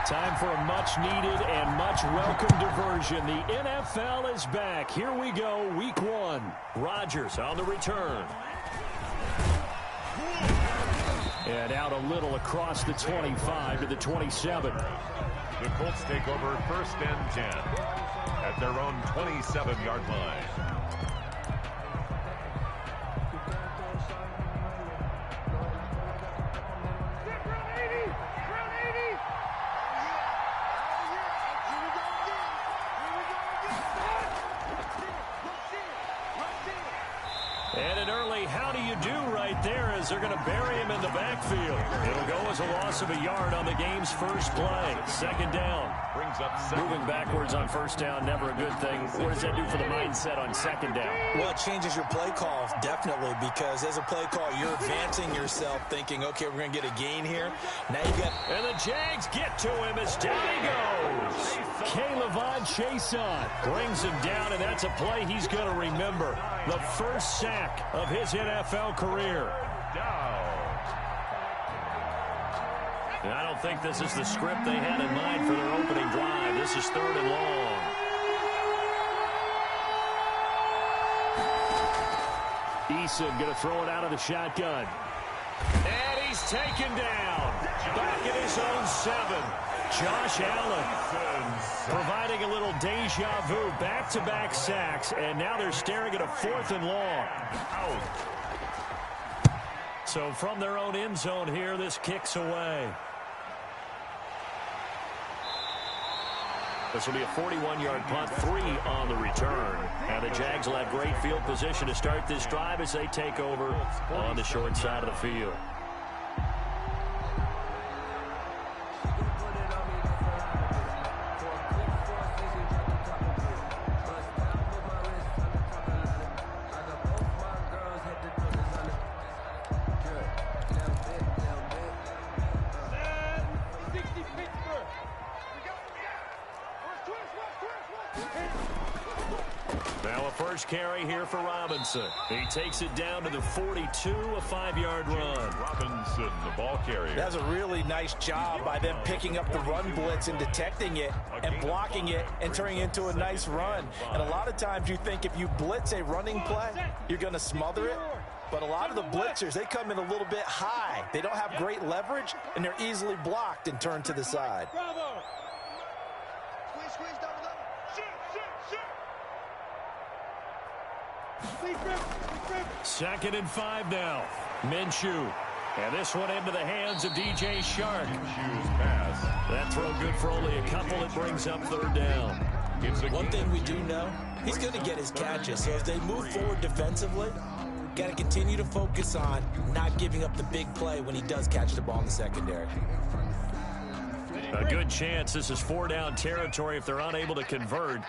Time for a much-needed and much-welcome diversion. The NFL is back. Here we go, Week 1. Rodgers on the return. And out a little across the 25 to the 27. The Colts take over 1st and 10 at their own 27-yard line. And an early how do you do right there as they're going to bury him in the backfield. It'll go as a loss of a yard on the game's first play. 2nd down. Brings up moving backwards on 1st down, never a good thing. What does that do for the mindset on 2nd down? Well, it changes your play call, definitely, because as a play call, you're advancing yourself thinking, okay, we're going to get a gain here. Now you got... And the Jags get to him as down he goes. K'Lavon Chaisson brings him down, and that's a play he's going to remember. The first sack of his NFL career. And I don't think this is the script they had in mind for their opening drive. This is 3rd and long. Eason going to throw it out of the shotgun. And he's taken down. Back in his own 7. Josh Allen providing a little deja vu. Back-to-back sacks. And now they're staring at a 4th and long. Out. So from their own end zone here, this kicks away. This will be a 41-yard punt, 3 on the return. And the Jags will have great field position to start this drive as they take over on the short side of the field. Now a first carry here for Robinson. He takes it down to the 42, a 5-yard run. Robinson, the ball carrier. That's a really nice job by them picking up the run blitz and detecting it and blocking it and turning it into a nice run. And a lot of times you think if you blitz a running play, you're going to smother it. But a lot of the blitzers, they come in a little bit high. They don't have great leverage, and they're easily blocked and turned to the side. Second and 5 now. Minshew. And this one into the hands of DJ Shark. Minshew's pass. That throw good for only a couple. It brings up 3rd down. One thing we do know, he's going to get his catches. So as they move forward defensively, got to continue to focus on not giving up the big play when he does catch the ball in the secondary. A good chance this is 4-down territory if they're unable to convert.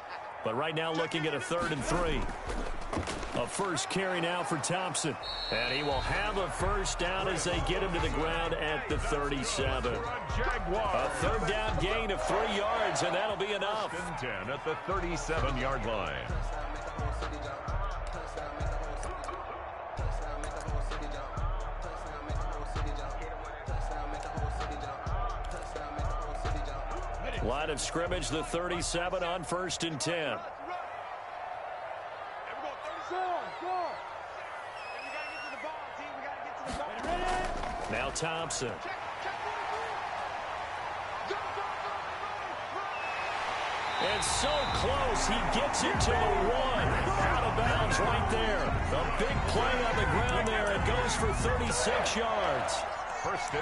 But right now looking at a 3rd and 3. A first carry now for Thompson. And he will have a first down as they get him to the ground at the 37. A 3rd down gain of 3 yards, and that'll be enough. 10 at the 37-yard line. Line of scrimmage, the 37 on 1st and 10. Now Thompson. And so close, he gets it to the 1. Out of bounds right there. A big play on the ground there. It goes for 36 yards.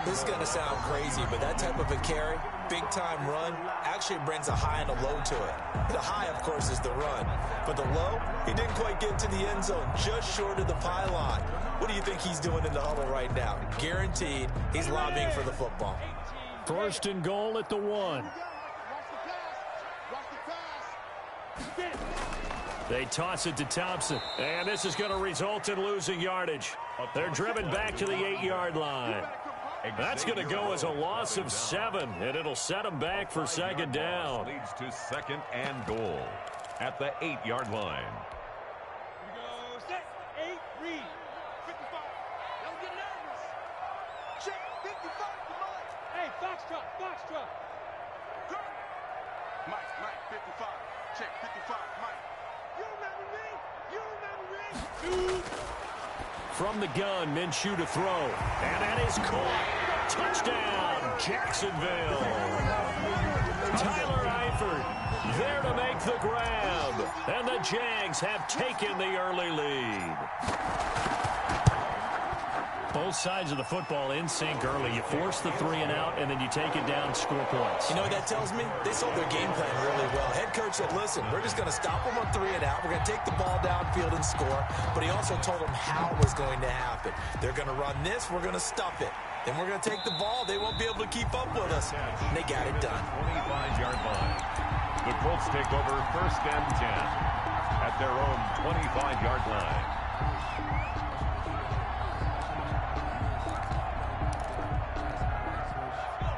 This is going to sound crazy, but that type of a carry, big-time run, actually brings a high and a low to it. The high, of course, is the run. But the low, he didn't quite get to the end zone, just short of the pylon. What do you think he's doing in the huddle right now? Guaranteed he's lobbying for the football. 1st and goal at the 1. They toss it to Thompson. And this is going to result in losing yardage. They're driven back to the 8-yard line. That's going to go as a loss of 7, and it'll set them back for 2nd down. Leads to 2nd and goal at the 8-yard line. Mike, 55. Check, 55, Mike. You remember me? You remember me? From the gun, Minshew to throw. And that is caught. Touchdown, Jacksonville. Tyler Eifert there to make the grab. And the Jags have taken the early lead. Both sides of the football in sync early. You force the 3 and out, and then you take it down, score points. You know what that tells me? They sold their game plan really well. Head coach said, listen, we're just going to stop them on 3 and out. We're going to take the ball downfield and score. But he also told them how it was going to happen. They're going to run this. We're going to stuff it. Then we're going to take the ball. They won't be able to keep up with us. And they got it done. 25-yard line. The Colts take over 1st and 10 at their own 25-yard line.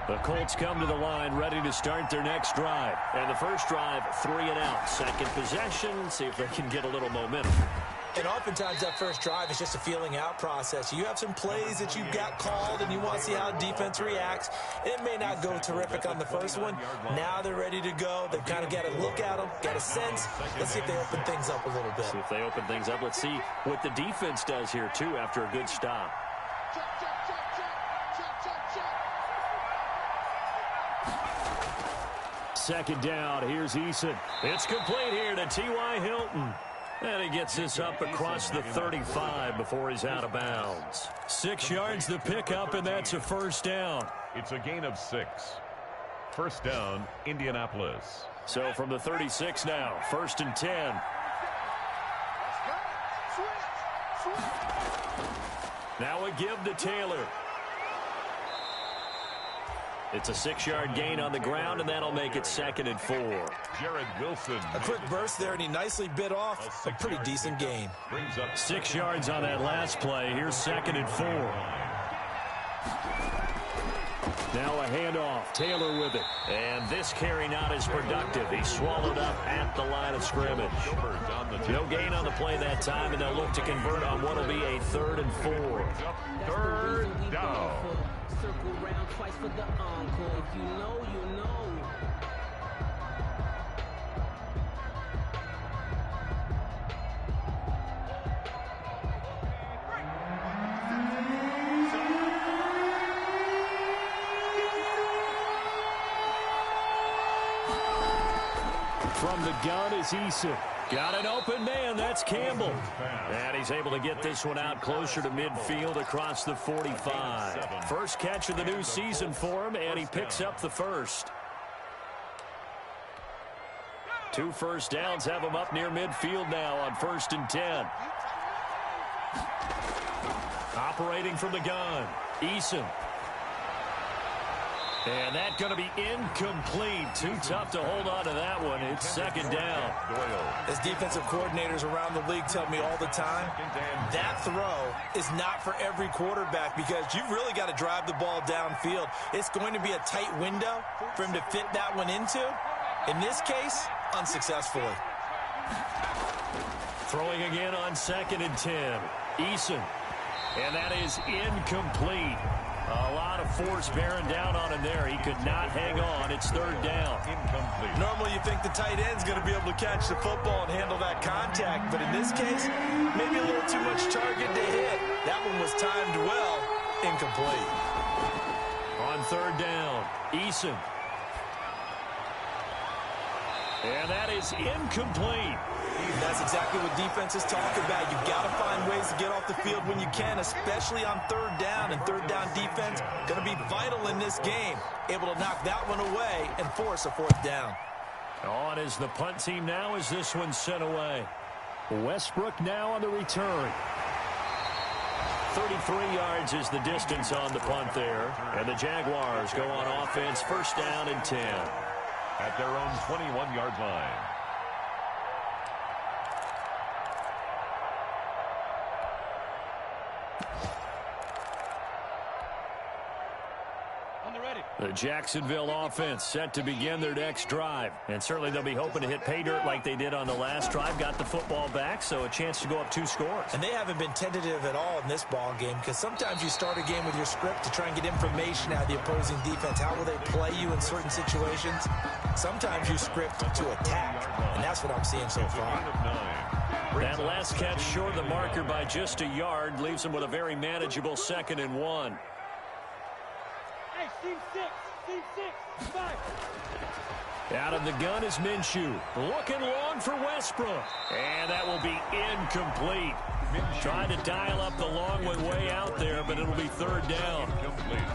The Colts come to the line ready to start their next drive. And the first drive, 3 and out. Second possession, see if they can get a little momentum. And oftentimes that first drive is just a feeling out process. You have some plays that you've got called and you want to see how the defense reacts. It may not go terrific on the first one. Now they're ready to go. They've kind of got to look at them, got a sense. Let's see if they open things up a little bit. See if they open things up. Let's see what the defense does here, too, after a good stop. Second down, here's Eason. It's complete here to T.Y. Hilton. And he gets this up across the 35 before he's out of bounds. 6 yards the pickup, and that's a first down. It's a gain of 6. First down, Indianapolis. So from the 36 now, 1st and 10. Now a give to Taylor. It's a 6-yard gain on the ground, and that'll make it 2nd and 4. Jared Wilson. A quick burst there, and he nicely bit off a pretty decent gain. 6 yards on that last play. Here's 2nd and 4. Now a handoff. Taylor with it. And this carry not as productive. He's swallowed up at the line of scrimmage. No gain on the play that time, and they'll look to convert on what will be a 3rd and 4. 3rd down. Circle round twice for the encore. If you know, you know. From the gun is Eason. Got an open man. That's Campbell. And he's able to get this one out closer to midfield across the 45. First catch of the new season for him, and he picks up the first. 2 first downs have him up near midfield now on 1st and 10. Operating from the gun, Eason. And that's going to be incomplete. Too tough to hold on to that one. It's 2nd down. As defensive coordinators around the league tell me all the time, that throw is not for every quarterback because you've really got to drive the ball downfield. It's going to be a tight window for him to fit that one into. In this case, unsuccessfully. Throwing again on 2nd and 10. Eason. And that is incomplete. A lot of force bearing down on him there. He could not hang on. It's 3rd down. Incomplete. Normally you think the tight end's going to be able to catch the football and handle that contact, but in this case, maybe a little too much target to hit. That one was timed well. Incomplete. On 3rd down, Eason. And that is incomplete. That's exactly what defenses talk about. You've got to find ways to get off the field when you can, especially on 3rd down. And 3rd down defense going to be vital in this game. Able to knock that one away and force a 4th down. On is the punt team now as this one's sent away. Westbrook now on the return. 33 yards is the distance on the punt there. And the Jaguars go on offense, 1st down and 10. At their own 21-yard line. On the The Jacksonville offense set to begin their next drive. And certainly they'll be hoping to hit pay dirt like they did on the last drive. Got the football back, so a chance to go up 2 scores. And they haven't been tentative at all in this ball game, because sometimes you start a game with your script to try and get information out of the opposing defense. How will they play you in certain situations? Sometimes you script to attack, and that's what I'm seeing so far. That last catch short of the marker by just a yard leaves them with a very manageable 2nd and 1. Hey, team 6, 5. Out of the gun is Minshew. Looking long for Westbrook. And that will be incomplete. Trying to dial up the long one way out there, but it'll be 3rd down.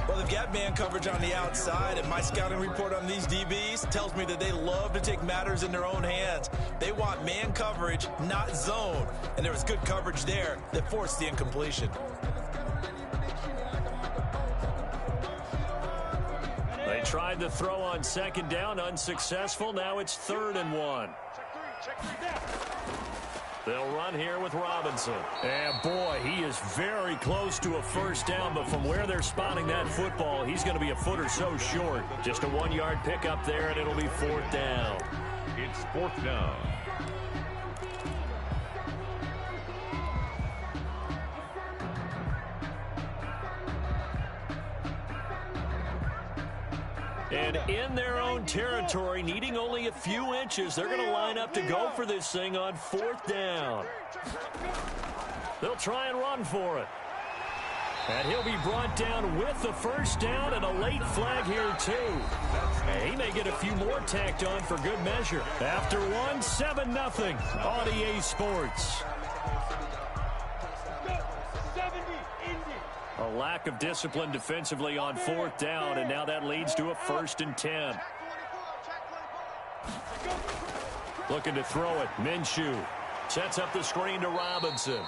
Well, they've got man coverage on the outside, and my scouting report on these DBs tells me that they love to take matters in their own hands. They want man coverage, not zone. And there was good coverage there that forced the incompletion. They tried to throw on 2nd down, unsuccessful. Now it's 3rd and 1. Check 3 down. They'll run here with Robinson. And boy, he is very close to a 1st down, but from where they're spotting that football, he's going to be a foot or so short. Just a 1-yard pickup there, and it'll be 4th down. It's 4th down. And in their own territory, needing only a few inches, they're going to line up to go for this thing on 4th down. They'll try and run for it. And he'll be brought down with the 1st down and a late flag here, too. And he may get a few more tacked on for good measure. After 1, 7-0 on EA Sports. A lack of discipline defensively on 4th down, and now that leads to a 1st and 10. Looking to throw it. Minshew sets up the screen to Robinson.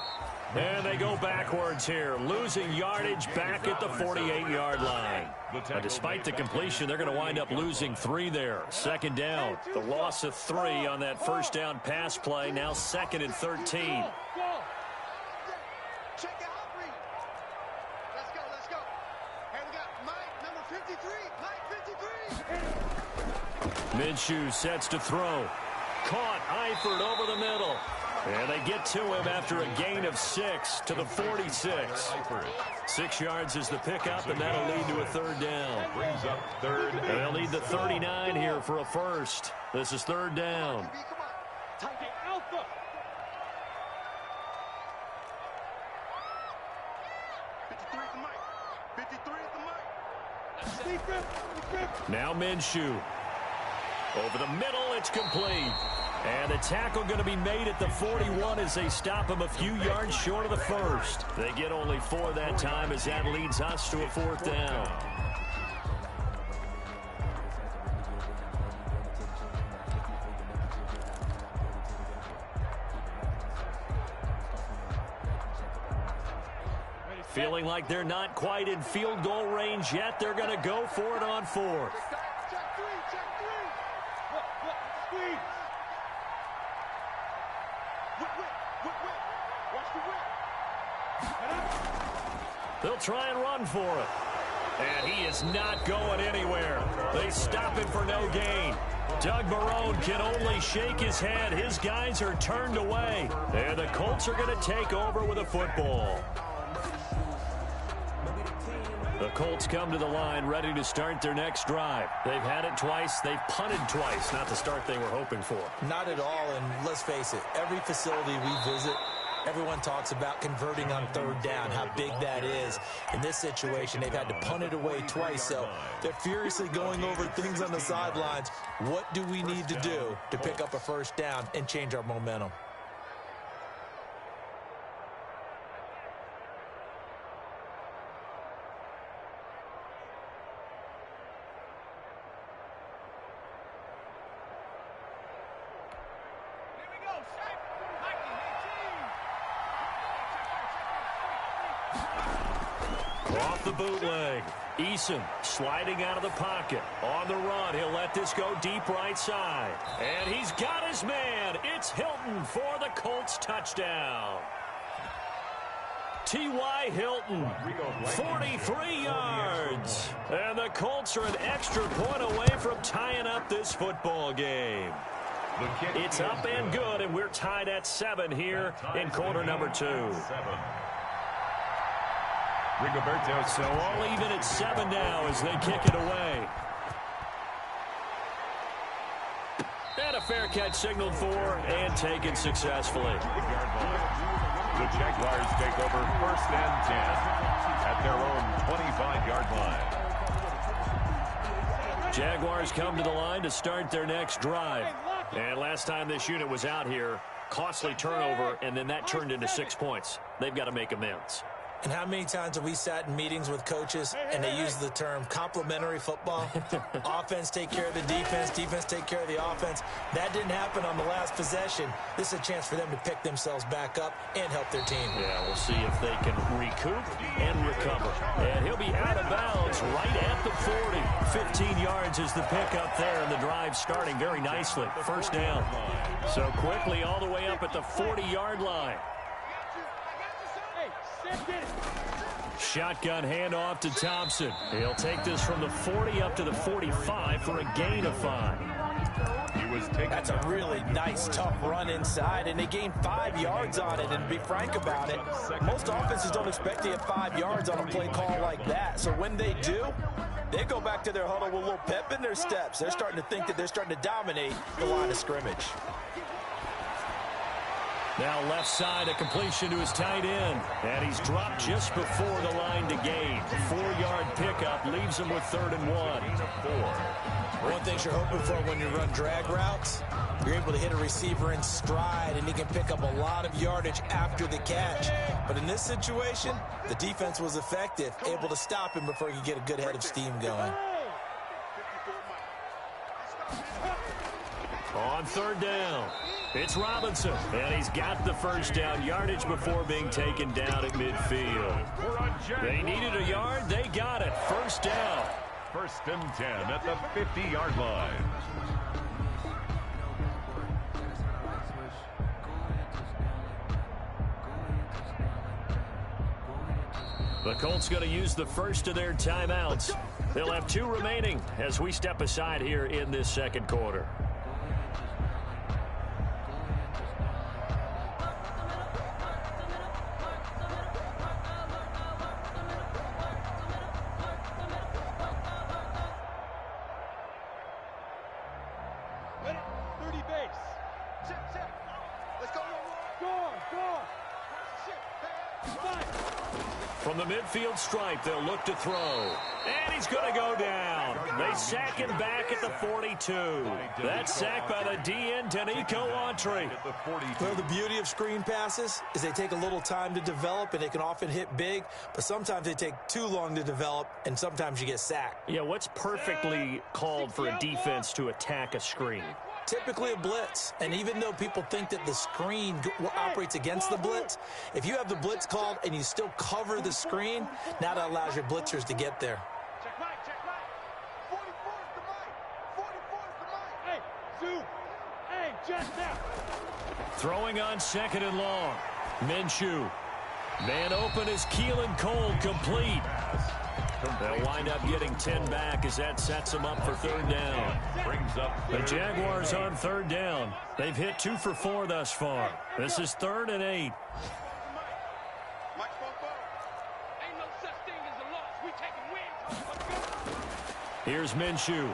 And they go backwards here, losing yardage back at the 48-yard line. Now, despite the completion, they're going to wind up losing 3 there. 2nd down. The loss of 3 on that 1st down pass play. Now 2nd and 13. Minshew sets to throw. Caught. Eifert over the middle. And they get to him after a gain of 6 to the 46. 6 yards is the pickup, and that'll lead to a 3rd down. Brings up 3rd. And they'll need the 39 here for a 1st. This is 3rd down. Now Minshew. Over the middle, it's complete. And the tackle going to be made at the 41 as they stop him a few yards short of the 1st. They get only 4 that time as that leads us to a 4th down. Feeling like they're not quite in field goal range yet. They're going to go for it on 4th. They'll try and run for it. And he is not going anywhere. They stop him for no gain. Doug Marrone can only shake his head. His guys are turned away. And the Colts are going to take over with a football. The Colts come to the line ready to start their next drive. They've had it twice. They've punted twice. Not the start they were hoping for. Not at all, and let's face it, every facility we visit, everyone talks about converting on 3rd down, how big that is. In this situation, they've had to punt it away twice, so they're furiously going over things on the sidelines. What do we need to do to pick up a 1st down and change our momentum? Off the bootleg. Eason sliding out of the pocket. On the run, he'll let this go deep right side. And he's got his man. It's Hilton for the Colts touchdown. T.Y. Hilton, 43 yards. And the Colts are an extra point away from tying up this football game. It's up and good, and we're tied at 7 here in quarter number 2. So all even at 7 now as they kick it away. And a fair catch signaled for and taken successfully. The Jaguars take over 1st and 10 at their own 25-yard line. Jaguars come to the line to start their next drive. And last time this unit was out here, costly turnover, and then that turned into 6 points. They've got to make amends. And how many times have we sat in meetings with coaches and they use the term complementary football? Offense take care of the defense, defense take care of the offense. That didn't happen on the last possession. This is a chance for them to pick themselves back up and help their team. Yeah, we'll see if they can recoup and recover. And he'll be out of bounds right at the 40. 15 yards is the pickup there, and the drive starting very nicely. 1st down. So quickly all the way up at the 40-yard line. Shotgun handoff to Thompson. He'll take this from the 40 up to the 45 for a gain of 5. That's a really nice, tough run inside, and they gained 5 yards on it. And to be frank about it, most offenses don't expect to get 5 yards on a play call like that. So when they do, they go back to their huddle with a little pep in their steps. They're starting to think that they're starting to dominate the line of scrimmage. Now left side, a completion to his tight end. And he's dropped just before the line to gain. 4-yard pickup leaves him with 3rd and 1. One thing you're hoping for when you run drag routes, you're able to hit a receiver in stride, and he can pick up a lot of yardage after the catch. But in this situation, the defense was effective, able to stop him before he could get a good head of steam going. On 3rd down, it's Robinson, and he's got the 1st down yardage before being taken down at midfield. They needed a yard, they got it. 1st down. 1st and 10 at the 50-yard line. The Colts going to use the first of their timeouts. They'll have 2 remaining as we step aside here in this 2nd quarter. From the midfield stripe, they'll look to throw. And he's going to go down. They sack him back at the 42. That's sacked by the DN, Danico Autry. Well, the beauty of screen passes is they take a little time to develop, and they can often hit big, but sometimes they take too long to develop, and sometimes you get sacked. Yeah, what's perfectly called for a defense to attack a screen? Typically a blitz, and even though people think that the screen operates against the blitz, if you have the blitz called and you still cover the screen, now that allows your blitzers to get there. Check right, check right. 44 is the mic. 44 is the mic. Hey, Zoo. Hey, just now. Throwing on 2nd and long. Minshew. Man open is Keelan Cole, complete. They'll wind up getting 10 back as that sets them up for 3rd down. The Jaguars on 3rd down. They've hit 2 for 4 thus far. This is 3rd and 8. Ain't no such thing as a loss. We taking wins. Here's Minshew.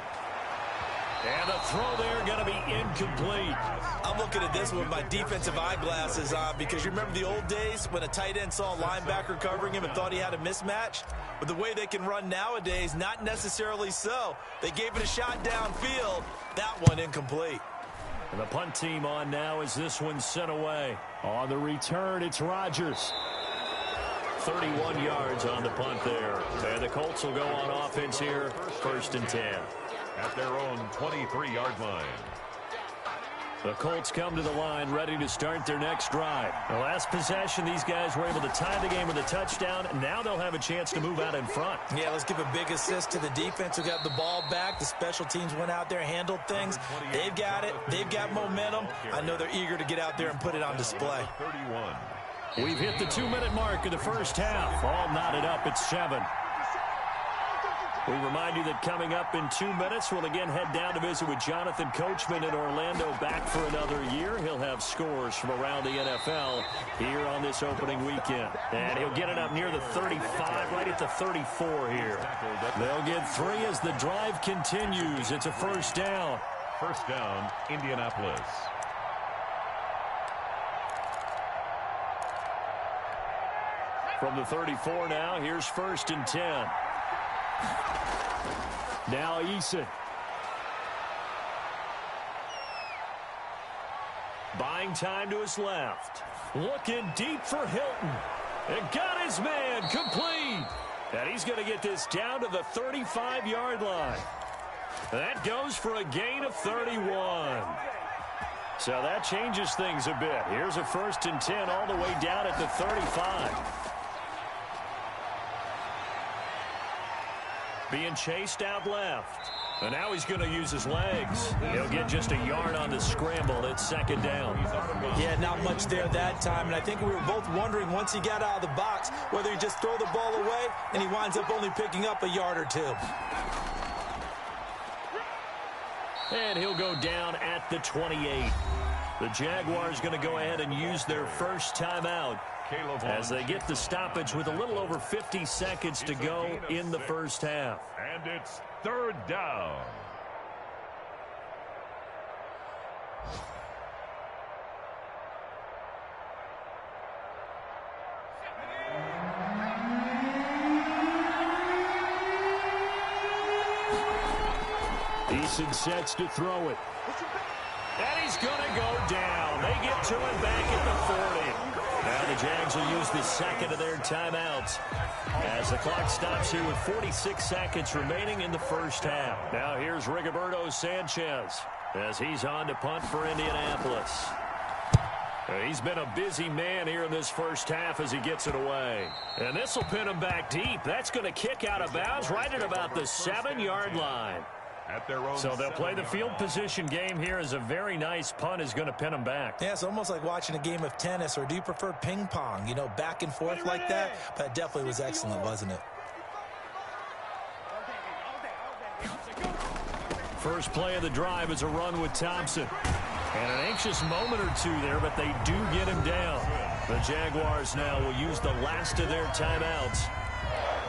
And the throw there going to be incomplete. I'm looking at this with my defensive eyeglasses on because you remember the old days when a tight end saw a linebacker covering him and thought he had a mismatch? But the way they can run nowadays, not necessarily so. They gave it a shot downfield. That one incomplete. And the punt team on now as this one's sent away. On the return, it's Rodgers. 31 yards on the punt there. And the Colts will go on offense here, 1st and 10. At their own 23-yard line. The Colts come to the line ready to start their next drive. The last possession, these guys were able to tie the game with a touchdown. Now they'll have a chance to move out in front. Yeah, let's give a big assist to the defense who got the ball back. The special teams went out there, handled things. They've got it. They've got momentum. I know they're eager to get out there and put it on display. 31. We've hit the 2-minute mark of the first half. All knotted up at 7. We remind you that coming up in 2 minutes, we'll again head down to visit with Jonathan Coachman in Orlando, back for another year. He'll have scores from around the NFL here on this opening weekend. And he'll get it up near the 35, right at the 34 here. They'll get 3 as the drive continues. It's a first down. First down, Indianapolis. From the 34 now, here's 1st and 10. Now Eason. Buying time to his left. Looking deep for Hilton. And got his man complete. And he's going to get this down to the 35-yard line. That goes for a gain of 31. So that changes things a bit. Here's a 1st and 10 all the way down at the 35. Being chased out left. And now he's going to use his legs. He'll get just a yard on the scramble. It's 2nd down. Yeah, not much there that time. And I think we were both wondering once he got out of the box whether he just throw the ball away and he winds up only picking up a yard or 2. And he'll go down at the 28. The Jaguars going to go ahead and use their first timeout as they get the stoppage with a little over 50 seconds to go in the first half. And it's 3rd down. Eason sets to throw it. And he's going to go down. They get to him back at the 40. Now the Jags will use the 2nd of their timeouts as the clock stops here with 46 seconds remaining in the first half. Now here's Rigoberto Sanchez as he's on to punt for Indianapolis. He's been a busy man here in this first half as he gets it away. And this will pin him back deep. That's going to kick out of bounds right at about the 7-yard line. At their own so they'll play the field position game here as a very nice punt is going to pin them back. Yeah, it's almost like watching a game of tennis, or do you prefer ping pong? You know, back and forth like that. But it definitely was excellent, wasn't it? First play of the drive is a run with Thompson. And an anxious moment or 2 there, but they do get him down. The Jaguars now will use the last of their timeouts,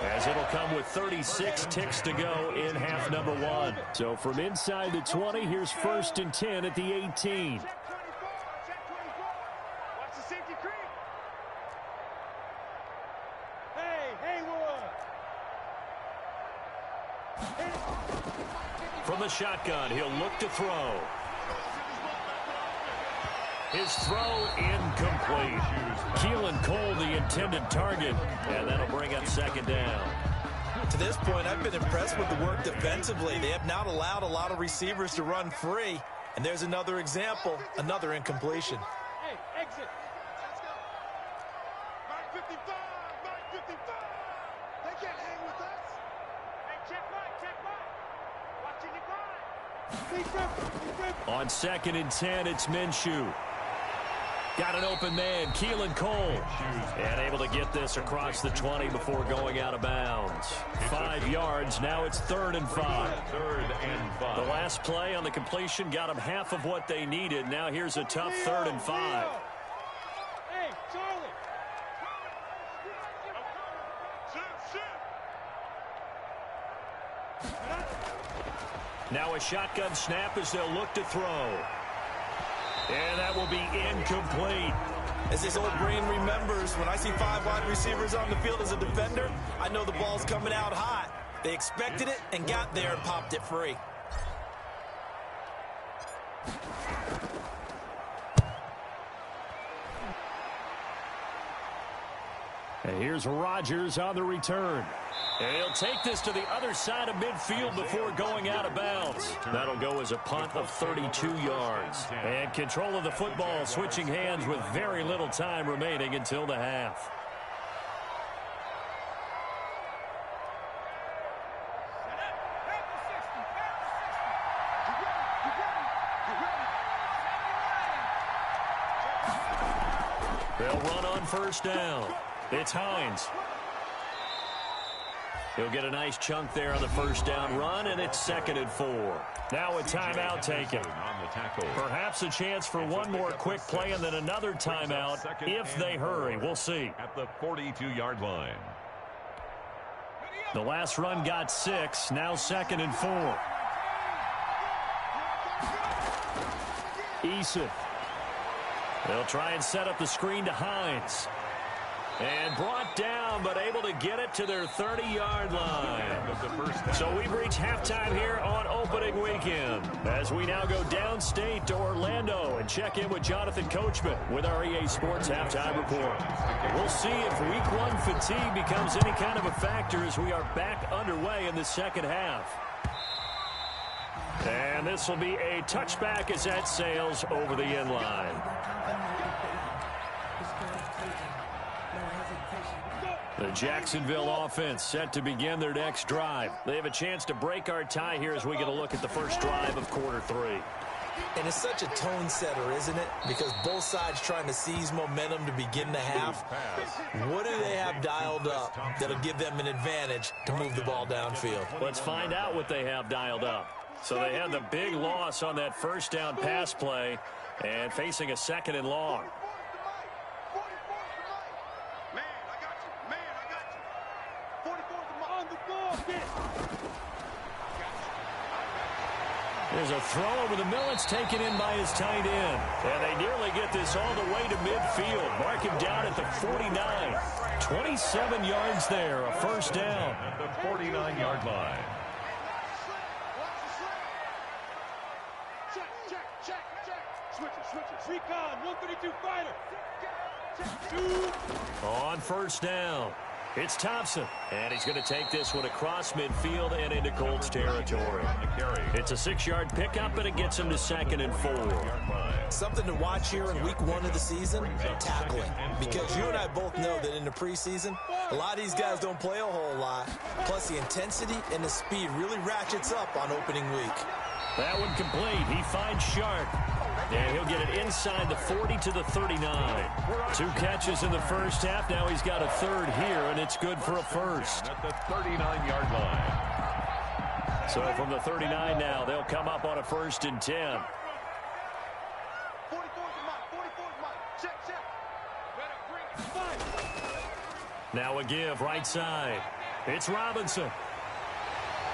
as it'll come with 36 ticks to go in half number 1. So from inside the 20, here's 1st and 10 at the 18. From the shotgun, he'll look to throw. His throw incomplete. Keelan Cole, the intended target, and that'll bring up 2nd down. To this point, I've been impressed with the work defensively. They have not allowed a lot of receivers to run free. And there's another example, another incompletion. Hey, exit. Mark 55, Mark 55. They can't hang with us. Hey, check right. Watching your grind. On 2nd and 10, it's Minshew. Got an open man, Keelan Cole. And able to get this across the 20 before going out of bounds. 5 yards, now it's 3rd and 5. 3rd and 5. The last play on the completion got them half of what they needed. Now here's a tough 3rd and 5. Hey, Charlie. Now a shotgun snap as they'll look to throw. And that will be incomplete. As his old brain remembers, when I see 5 wide receivers on the field as a defender, I know the ball's coming out hot. They expected it and got there and popped it free. And here's Rodgers on the return. And he'll take this to the other side of midfield before going out of bounds. That'll go as a punt of 32 yards. And control of the football switching hands with very little time remaining until the half. They'll run on first down. It's Hines. He'll get a nice chunk there on the first down run, and it's 2nd and 4. Now a timeout taken. Perhaps a chance for one more quick play and then another timeout if they hurry. We'll see. At the 42-yard line. The last run got 6. Now 2nd and 4. Eason. They'll try and set up the screen to Hines. And brought down, but able to get it to their 30-yard line. So we've reached halftime here on opening weekend, as we now go downstate to Orlando and check in with Jonathan Coachman with our EA Sports Halftime Report. We'll see if Week 1 fatigue becomes any kind of a factor as we are back underway in the second half. And this will be a touchback as that sails over the end line. The Jacksonville offense set to begin their next drive. They have a chance to break our tie here as we get a look at the first drive of quarter 3. And it's such a tone setter, isn't it? Because both sides trying to seize momentum to begin the half. What do they have dialed up that'll give them an advantage to move the ball downfield? Let's find out what they have dialed up. So they had the big loss on that first down pass play and facing a 2nd and long. There's a throw over the middle. It's taken in by his tight end. And they nearly get this all the way to midfield. Mark him down at the 49. 27 yards there, a first down. At the 49-yard line. Recon, 132 fighter. On first down, it's Thompson. And he's going to take this one across midfield and into Colts territory. It's a 6-yard pickup, and it gets him to 2nd and 4. Something to watch here in week 1 of the season, tackling. Because you and I both know that in the preseason, a lot of these guys don't play a whole lot. Plus, the intensity and the speed really ratchets up on opening week. That one complete. He finds Sharp. And he'll get it inside the 40 to the 39. 2 catches in the first half. Now he's got a 3rd here, and it's good for a first. At the 39-yard line. So from the 39 now, they'll come up on a 1st and 10. Now a give right side. It's Robinson.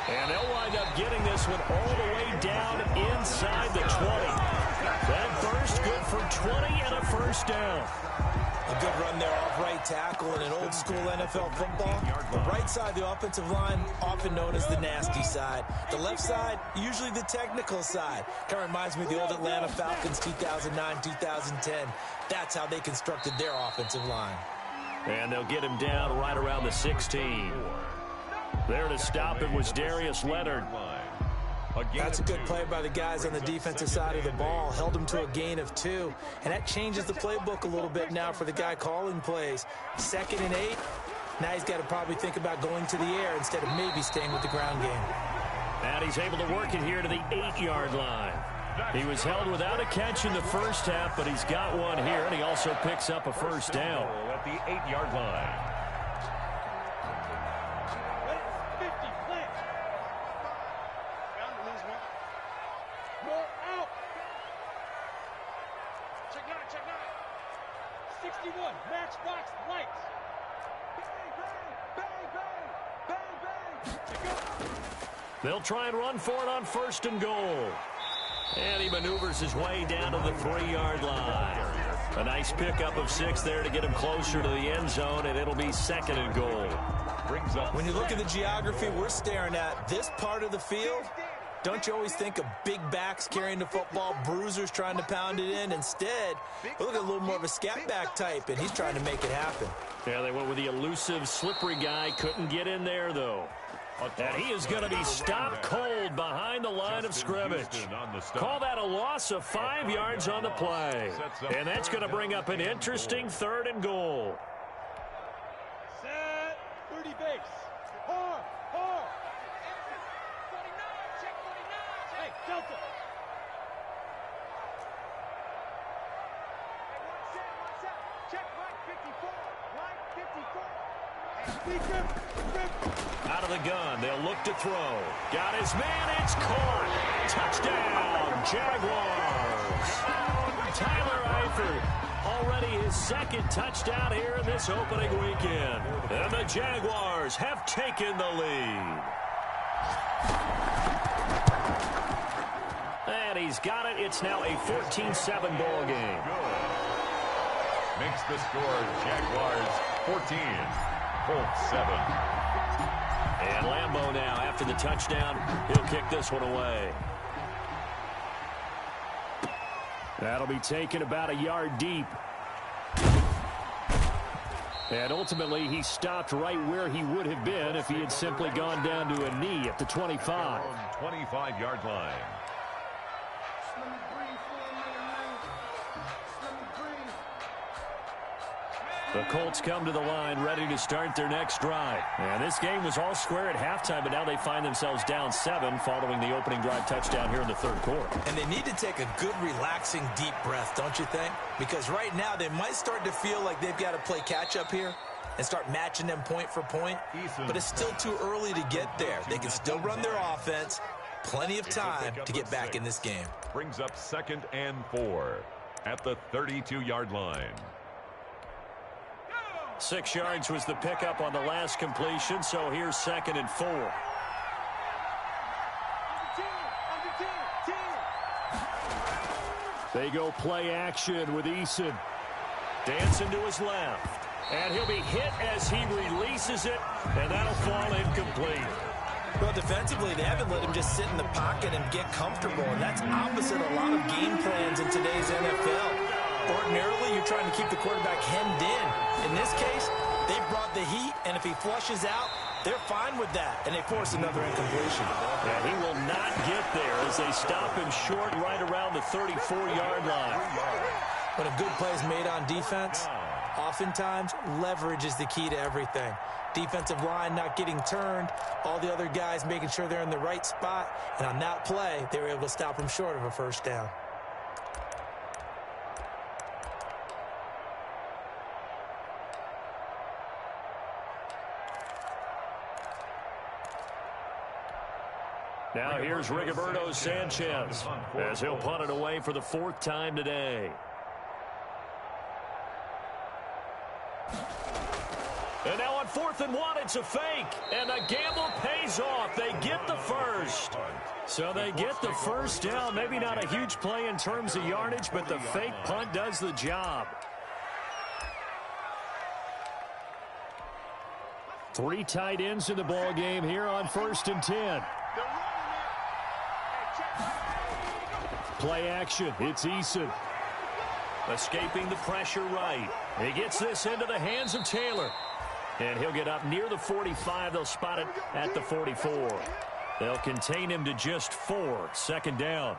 And they'll wind up getting this one all the way down inside the 20. That burst good for 20 and a first down. A good run there off right tackle in an old school NFL football. The right side of the offensive line, often known as the nasty side. The left side, usually the technical side. Kind of reminds me of the old Atlanta Falcons 2009, 2010. That's how they constructed their offensive line. And they'll get him down right around the 16. There to stop it was Darius Leonard. That's a good play by the guys on the defensive side of the ball. Held him to a gain of 2. And that changes the playbook a little bit now for the guy calling plays. 2nd and 8. Now he's got to probably think about going to the air instead of maybe staying with the ground game. And he's able to work it here to the 8-yard line. He was held without a catch in the first half, but he's got one here, and he also picks up a first down. At the 8-yard line. They'll try and run for it on 1st and goal. And he maneuvers his way down to the 3-yard line. A nice pickup of 6 there to get him closer to the end zone, and it'll be 2nd and goal. When you look at the geography we're staring at, this part of the field, don't you always think of big backs carrying the football, bruisers trying to pound it in? Instead, we look at a little more of a scat back type, and he's trying to make it happen. Yeah, they went with the elusive, slippery guy. Couldn't get in there, though. And he is going to be stopped cold behind the line of scrimmage. Call that a loss of 5 yards on the play. And that's going to bring up an interesting 3rd and goal. Set, 30 base. Hard, hard. 49, check 49. Hey, Delta. Hey, watch out, check Out of the gun, they'll look to throw. Got his man, it's caught. Touchdown, Jaguars. Tyler Eifert, already his second touchdown here in this opening weekend. And the Jaguars have taken the lead. And he's got it. It's now a 14-7 ball game. Makes the score Jaguars 14, Colts 7. And Lambeau now, after the touchdown, he'll kick this one away. That'll be taken about a yard deep. And ultimately, he stopped right where he would have been if he had simply gone down to a knee at the 25. 25-yard line. The Colts come to the line ready to start their next drive. And this game was all square at halftime, but now they find themselves down 7 following the opening drive touchdown here in the third quarter. And they need to take a good, relaxing, deep breath, don't you think? Because right now they might start to feel like they've got to play catch-up here and start matching them point for point. But it's still too early to get there. They can still run their offense. Plenty of time to get back in this game. Brings up 2nd and 4 at the 32-yard line. 6 yards was the pickup on the last completion, so here's 2nd and 4. They go play action with Eason. Dancing to his left. And he'll be hit as he releases it, and that'll fall incomplete. Well, defensively, they haven't let him just sit in the pocket and get comfortable, and that's opposite a lot of game plans in today's NFL. Ordinarily, you're trying to keep the quarterback hemmed in. In this case, they brought the heat, and if he flushes out, they're fine with that, and they force another incompletion. Yeah, he will not get there as they stop him short right around the 34-yard line. When a good play is made on defense, oftentimes leverage is the key to everything. Defensive line not getting turned, all the other guys making sure they're in the right spot, and on that play, they were able to stop him short of a first down. Now here's Rigoberto Sanchez as he'll punt it away for the 4th time today. And now on 4th and 1, it's a fake. And the gamble pays off. They get the first. So they get the first down. Maybe not a huge play in terms of yardage, but the fake punt does the job. 3 tight ends in the ball game here on 1st and 10. Play action. It's Eason. Escaping the pressure right. He gets this into the hands of Taylor. And he'll get up near the 45. They'll spot it at the 44. They'll contain him to just 4. 2nd down.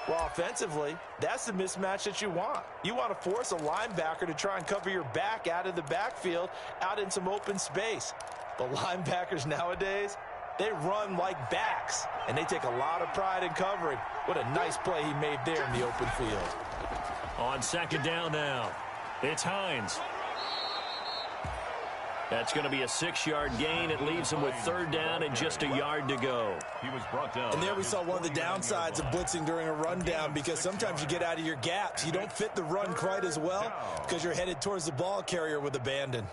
Well, offensively, that's the mismatch that you want. You want to force a linebacker to try and cover your back out of the backfield, out in some open space. But linebackers nowadays, they run like backs, and they take a lot of pride in covering. What a nice play he made there in the open field. On 2nd down now, it's Hines. That's going to be a 6-yard gain. It leaves him with 3rd down and just a yard to go. He was brought down. And there we saw one of the downsides of blitzing during a rundown, because sometimes you get out of your gaps. You don't fit the run quite as well because you're headed towards the ball carrier with abandon.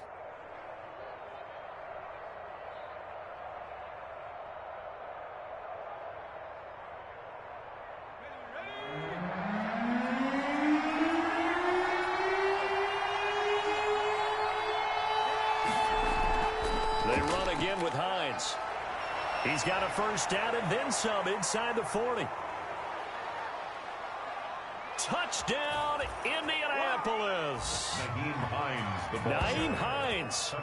They run again with Hines. He's got a first down and then some inside the 40. Touchdown, Indianapolis. Nyheim Hines,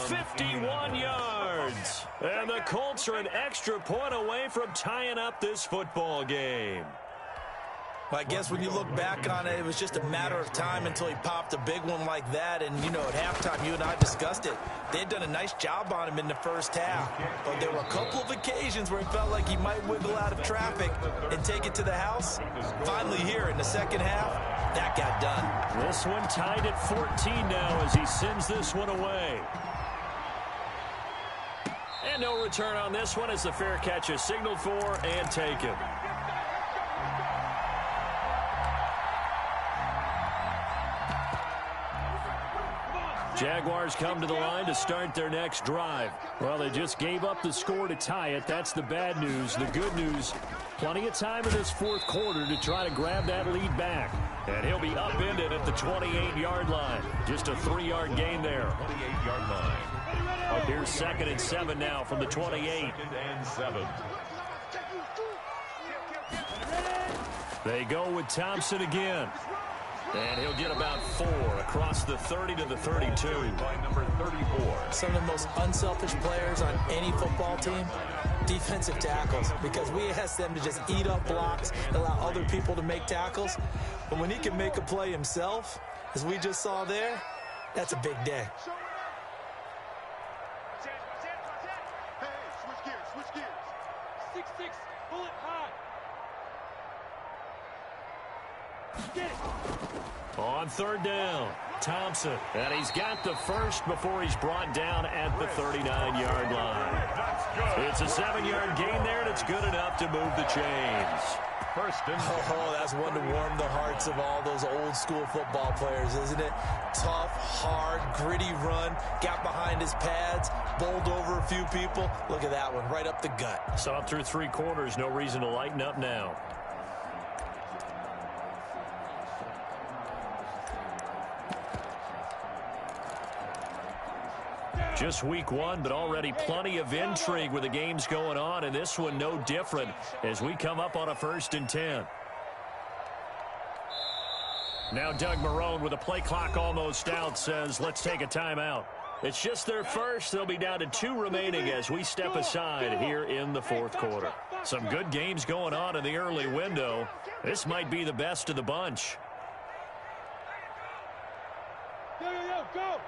51 yards. And the Colts are an extra point away from tying up this football game. Well, I guess when you look back on it, it was just a matter of time until he popped a big one like that. And, you know, at halftime, you and I discussed it. They had done a nice job on him in the first half. But there were a couple of occasions where it felt like he might wiggle out of traffic and take it to the house. Finally here in the second half, that got done. This one tied at 14 now as he sends this one away. And no return on this one as the fair catch is signaled for and taken. Jaguars come to the line to start their next drive. Well, they just gave up the score to tie it. That's the bad news. The good news, plenty of time in this fourth quarter to try to grab that lead back. And he'll be upended at the 28-yard line. Just a 3-yard gain there. 28-yard line. Here's 2nd and 7 now from the 28. 2nd and 7. They go with Thompson again. And he'll get about 4 across the 30 to the 32. By number 34. Some of the most unselfish players on any football team, defensive tackles, because we ask them to just eat up blocks and allow other people to make tackles. But when he can make a play himself, as we just saw there, that's a big day. Hey, switch gears, switch gears. 6-6, bullet high. Get it. On 3rd down, Thompson. And he's got the first before he's brought down at the 39-yard line. It's a 7-yard gain there, and it's good enough to move the chains. 1st and 10. Oh, that's one to warm the hearts of all those old school football players, isn't it? Tough, hard, gritty run, got behind his pads, bowled over a few people. Look at that one, right up the gut. Saw it through 3 quarters, no reason to lighten up now. Just week 1, but already plenty of intrigue with the games going on, and this one no different as we come up on a 1st and 10. Now Doug Marrone with a play clock almost out says, let's take a timeout. It's just their first. They'll be down to 2 remaining as we step aside here in the 4th quarter. Some good games going on in the early window. This might be the best of the bunch. Go.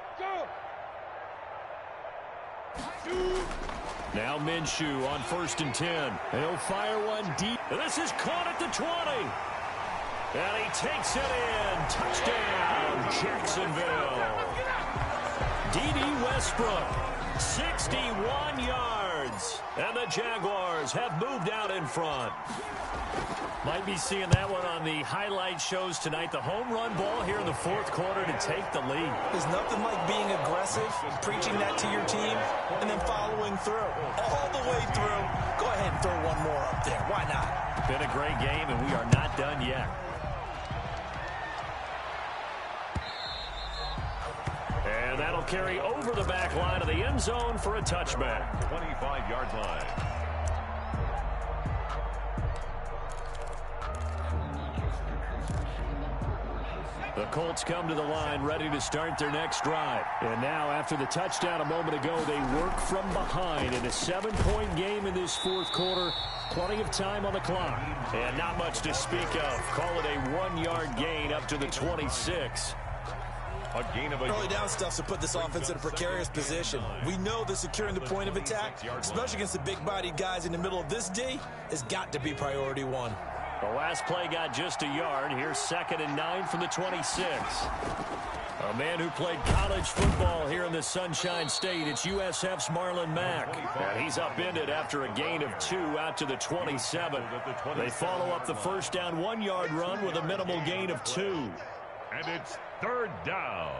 Now Minshew on 1st and 10. He'll fire one deep. This is caught at the 20. And he takes it in. Touchdown, Jacksonville. D.D. Westbrook, 61 yards. And the Jaguars have moved out in front. Might be seeing that one on the highlight shows tonight. The home run ball here in the 4th quarter to take the lead. There's nothing like being aggressive, preaching that to your team, and then following through. All the way through. Go ahead and throw one more up there. Why not? Been a great game, and we are not done yet. And that'll carry over the back line of the end zone for a touchback. 25-yard line. The Colts come to the line ready to start their next drive. And now after the touchdown a moment ago, they work from behind in a 7-point game in this 4th quarter. Plenty of time on the clock. And not much to speak of. Call it a 1-yard gain up to the 26. A gain of Early down stuff to put this offense in a precarious position. We know that securing the point of attack, especially against the big-bodied guys in the middle of this D, has got to be priority 1. The last play got just a yard. Here's 2nd and 9 from the 26. A man who played college football here in the Sunshine State. It's USF's Marlon Mack. And he's upended after a gain of 2 out to the 27. They follow up the first down 1-yard run with a minimal gain of 2. And it's 3rd down.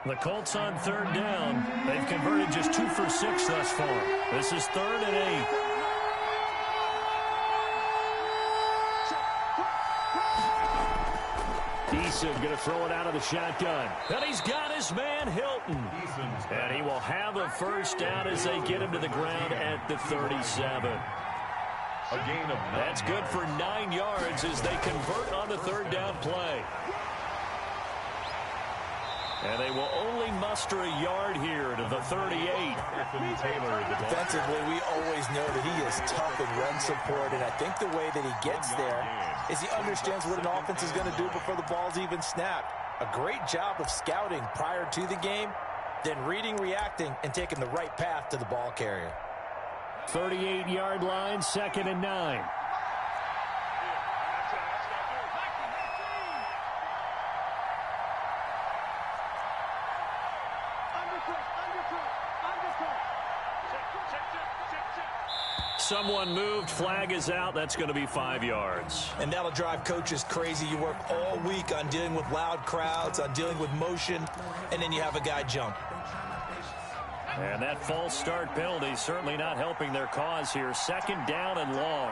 The Colts on 3rd down. They've converted just 2 for 6 thus far. This is 3rd and 8. Eason going to throw it out of the shotgun. And he's got his man, Hilton. And he will have a first down as they get him to the ground at the 37. A gain of 9. That's good for 9 yards as they convert on the 3rd down play. And they will only muster a yard here to the 38. Jonathan Taylor. Defensively, we always know that he is tough in run support, and I think the way that he gets there is he understands what an offense is going to do before the ball's even snapped. A great job of scouting prior to the game, then reading, reacting, and taking the right path to the ball carrier. 38-yard line, 2nd and 9. Someone moved, flag is out. That's going to be 5 yards. And that'll drive coaches crazy. You work all week on dealing with loud crowds, on dealing with motion, and then you have a guy jump. And that false start penalty certainly not helping their cause here. 2nd down and long.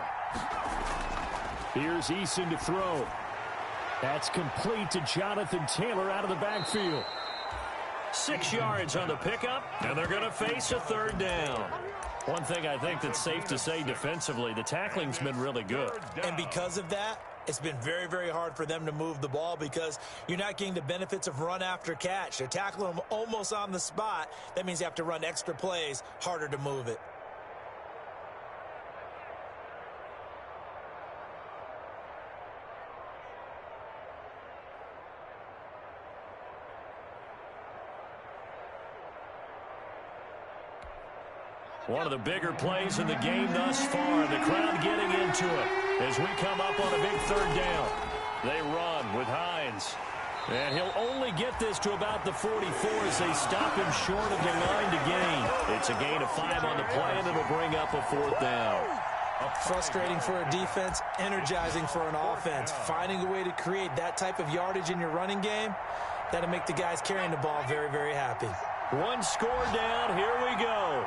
Here's Eason to throw. That's complete to Jonathan Taylor out of the backfield. 6 yards on the pickup, and they're going to face a 3rd down. One thing I think that's safe to say defensively, the tackling's been really good. And because of that, it's been very, very hard for them to move the ball because you're not getting the benefits of run after catch. They're tackling them almost on the spot. That means you have to run extra plays, harder to move it. One of the bigger plays in the game thus far. The crowd getting into it as we come up on a big 3rd down. They run with Hines. And he'll only get this to about the 44 as they stop him short of the line to gain. It's a gain of 5 on the play, and it'll bring up a 4th down. Frustrating for a defense, energizing for an offense. Finding a way to create that type of yardage in your running game, that'll make the guys carrying the ball very, very happy. 1 score down. Here we go.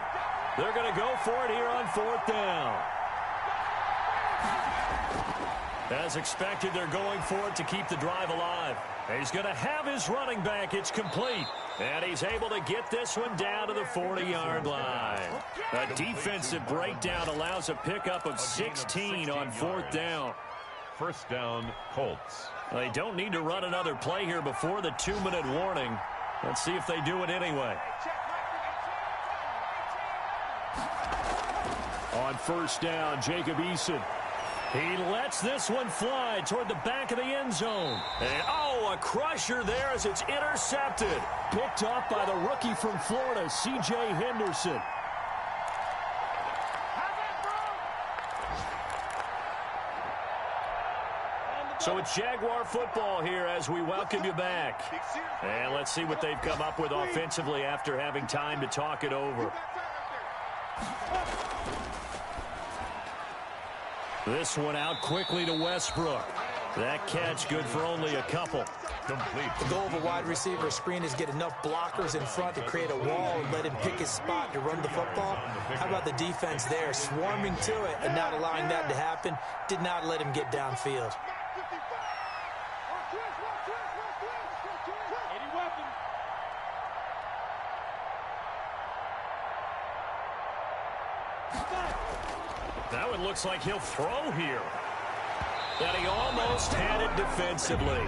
They're going to go for it here on 4th down. As expected, they're going for it to keep the drive alive. He's going to have his running back. It's complete. And he's able to get this one down to the 40-yard line. A defensive breakdown allows a pickup of 16 on 4th down. 1st down, Colts. They don't need to run another play here before the 2-minute warning. Let's see if they do it anyway. On 1st down, Jacob Eason. He lets this one fly toward the back of the end zone. And, a crusher there as it's intercepted. Picked up by the rookie from Florida, C.J. Henderson. So it's Jaguar football here as we welcome you back. And let's see what they've come up with offensively after having time to talk it over. This one out quickly to Westbrook. That catch good for only a couple. Complete. The goal of a wide receiver screen is get enough blockers in front to create a wall and let him pick his spot to run the football. How about the defense there, swarming to it and not allowing that to happen? Did not let him get downfield. Now it looks like he'll throw here. And he almost had it defensively.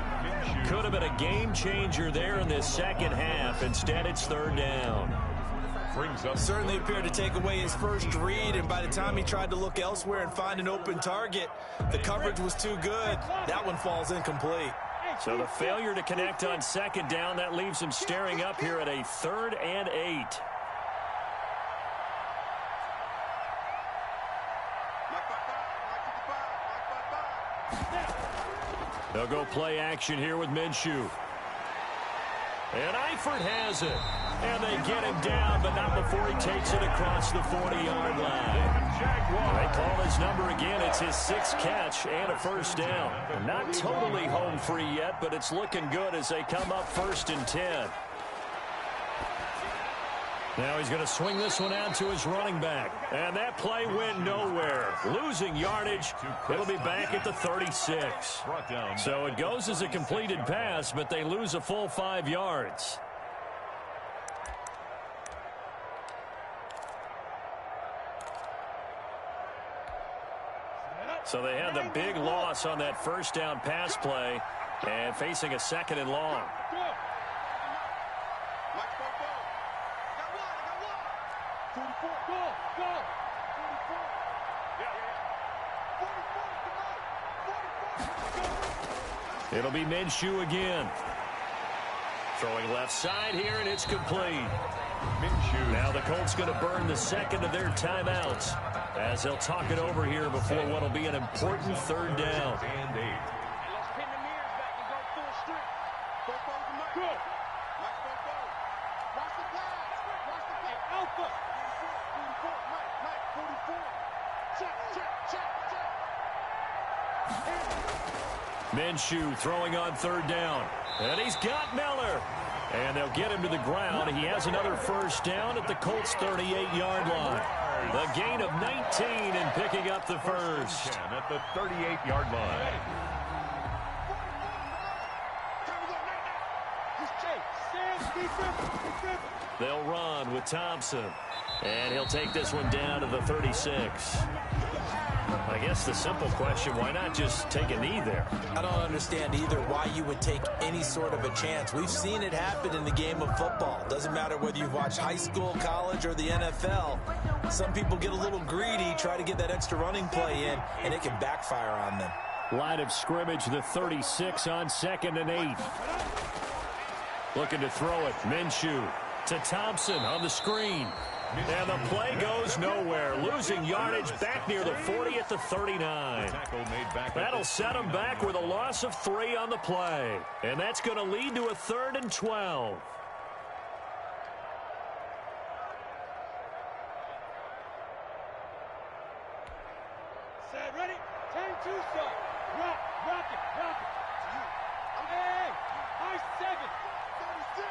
Could have been a game changer there in this 2nd half. Instead, it's 3rd down. Certainly appeared to take away his first read, and by the time he tried to look elsewhere and find an open target, the coverage was too good. That one falls incomplete. So the failure to connect on 2nd down, that leaves him staring up here at a 3rd and 8. They'll go play action here with Minshew. And Eifert has it. And they get him down, but not before he takes it across the 40-yard line. They call his number again. It's his 6th catch and a 1st down. Not totally home free yet, but it's looking good as they come up 1st and 10. Now he's going to swing this one out to his running back. And that play went nowhere. Losing yardage. It'll be back at the 36. So it goes as a completed pass, but they lose a full 5 yards. So they had the big loss on that 1st down pass play and facing a 2nd and long. 44. Go. 44. Yeah. 44. It'll be Minshew again. Throwing left side here, and it's complete. Minshew. Now the Colts going to burn the second of their timeouts as they'll talk it over here before what will be an important third down. And 8. Let's pin the mirrors back and go full strip. Go forward to Mike. Good. Mike, go forward. Watch the pass. Watch the pass. Alpha. 44. Mike, 44. Check. Minshew throwing on third down. And he's got Miller. And they'll get him to the ground. He has another first down at the Colts' 38-yard line. The gain of 19 and picking up the first. At the 38-yard line. They'll run with Thompson. And he'll take this one down to the 36. I guess the simple question, why not just take a knee there? I don't understand either why you would take any sort of a chance. We've seen it happen in the game of football. Doesn't matter whether you've watched high school, college, or the NFL. Some people get a little greedy, try to get that extra running play in, and it can backfire on them. Line of scrimmage, the 36 on 2nd and 8. Looking to throw it. Minshew to Thompson on the screen. And the play goes nowhere. Losing yardage back near the 40 at the 39. That'll set them back with a loss of 3 on the play. And that's going to lead to a 3rd and 12. Set, ready? 10-2, son. Rock it. Hey, high 7. 36.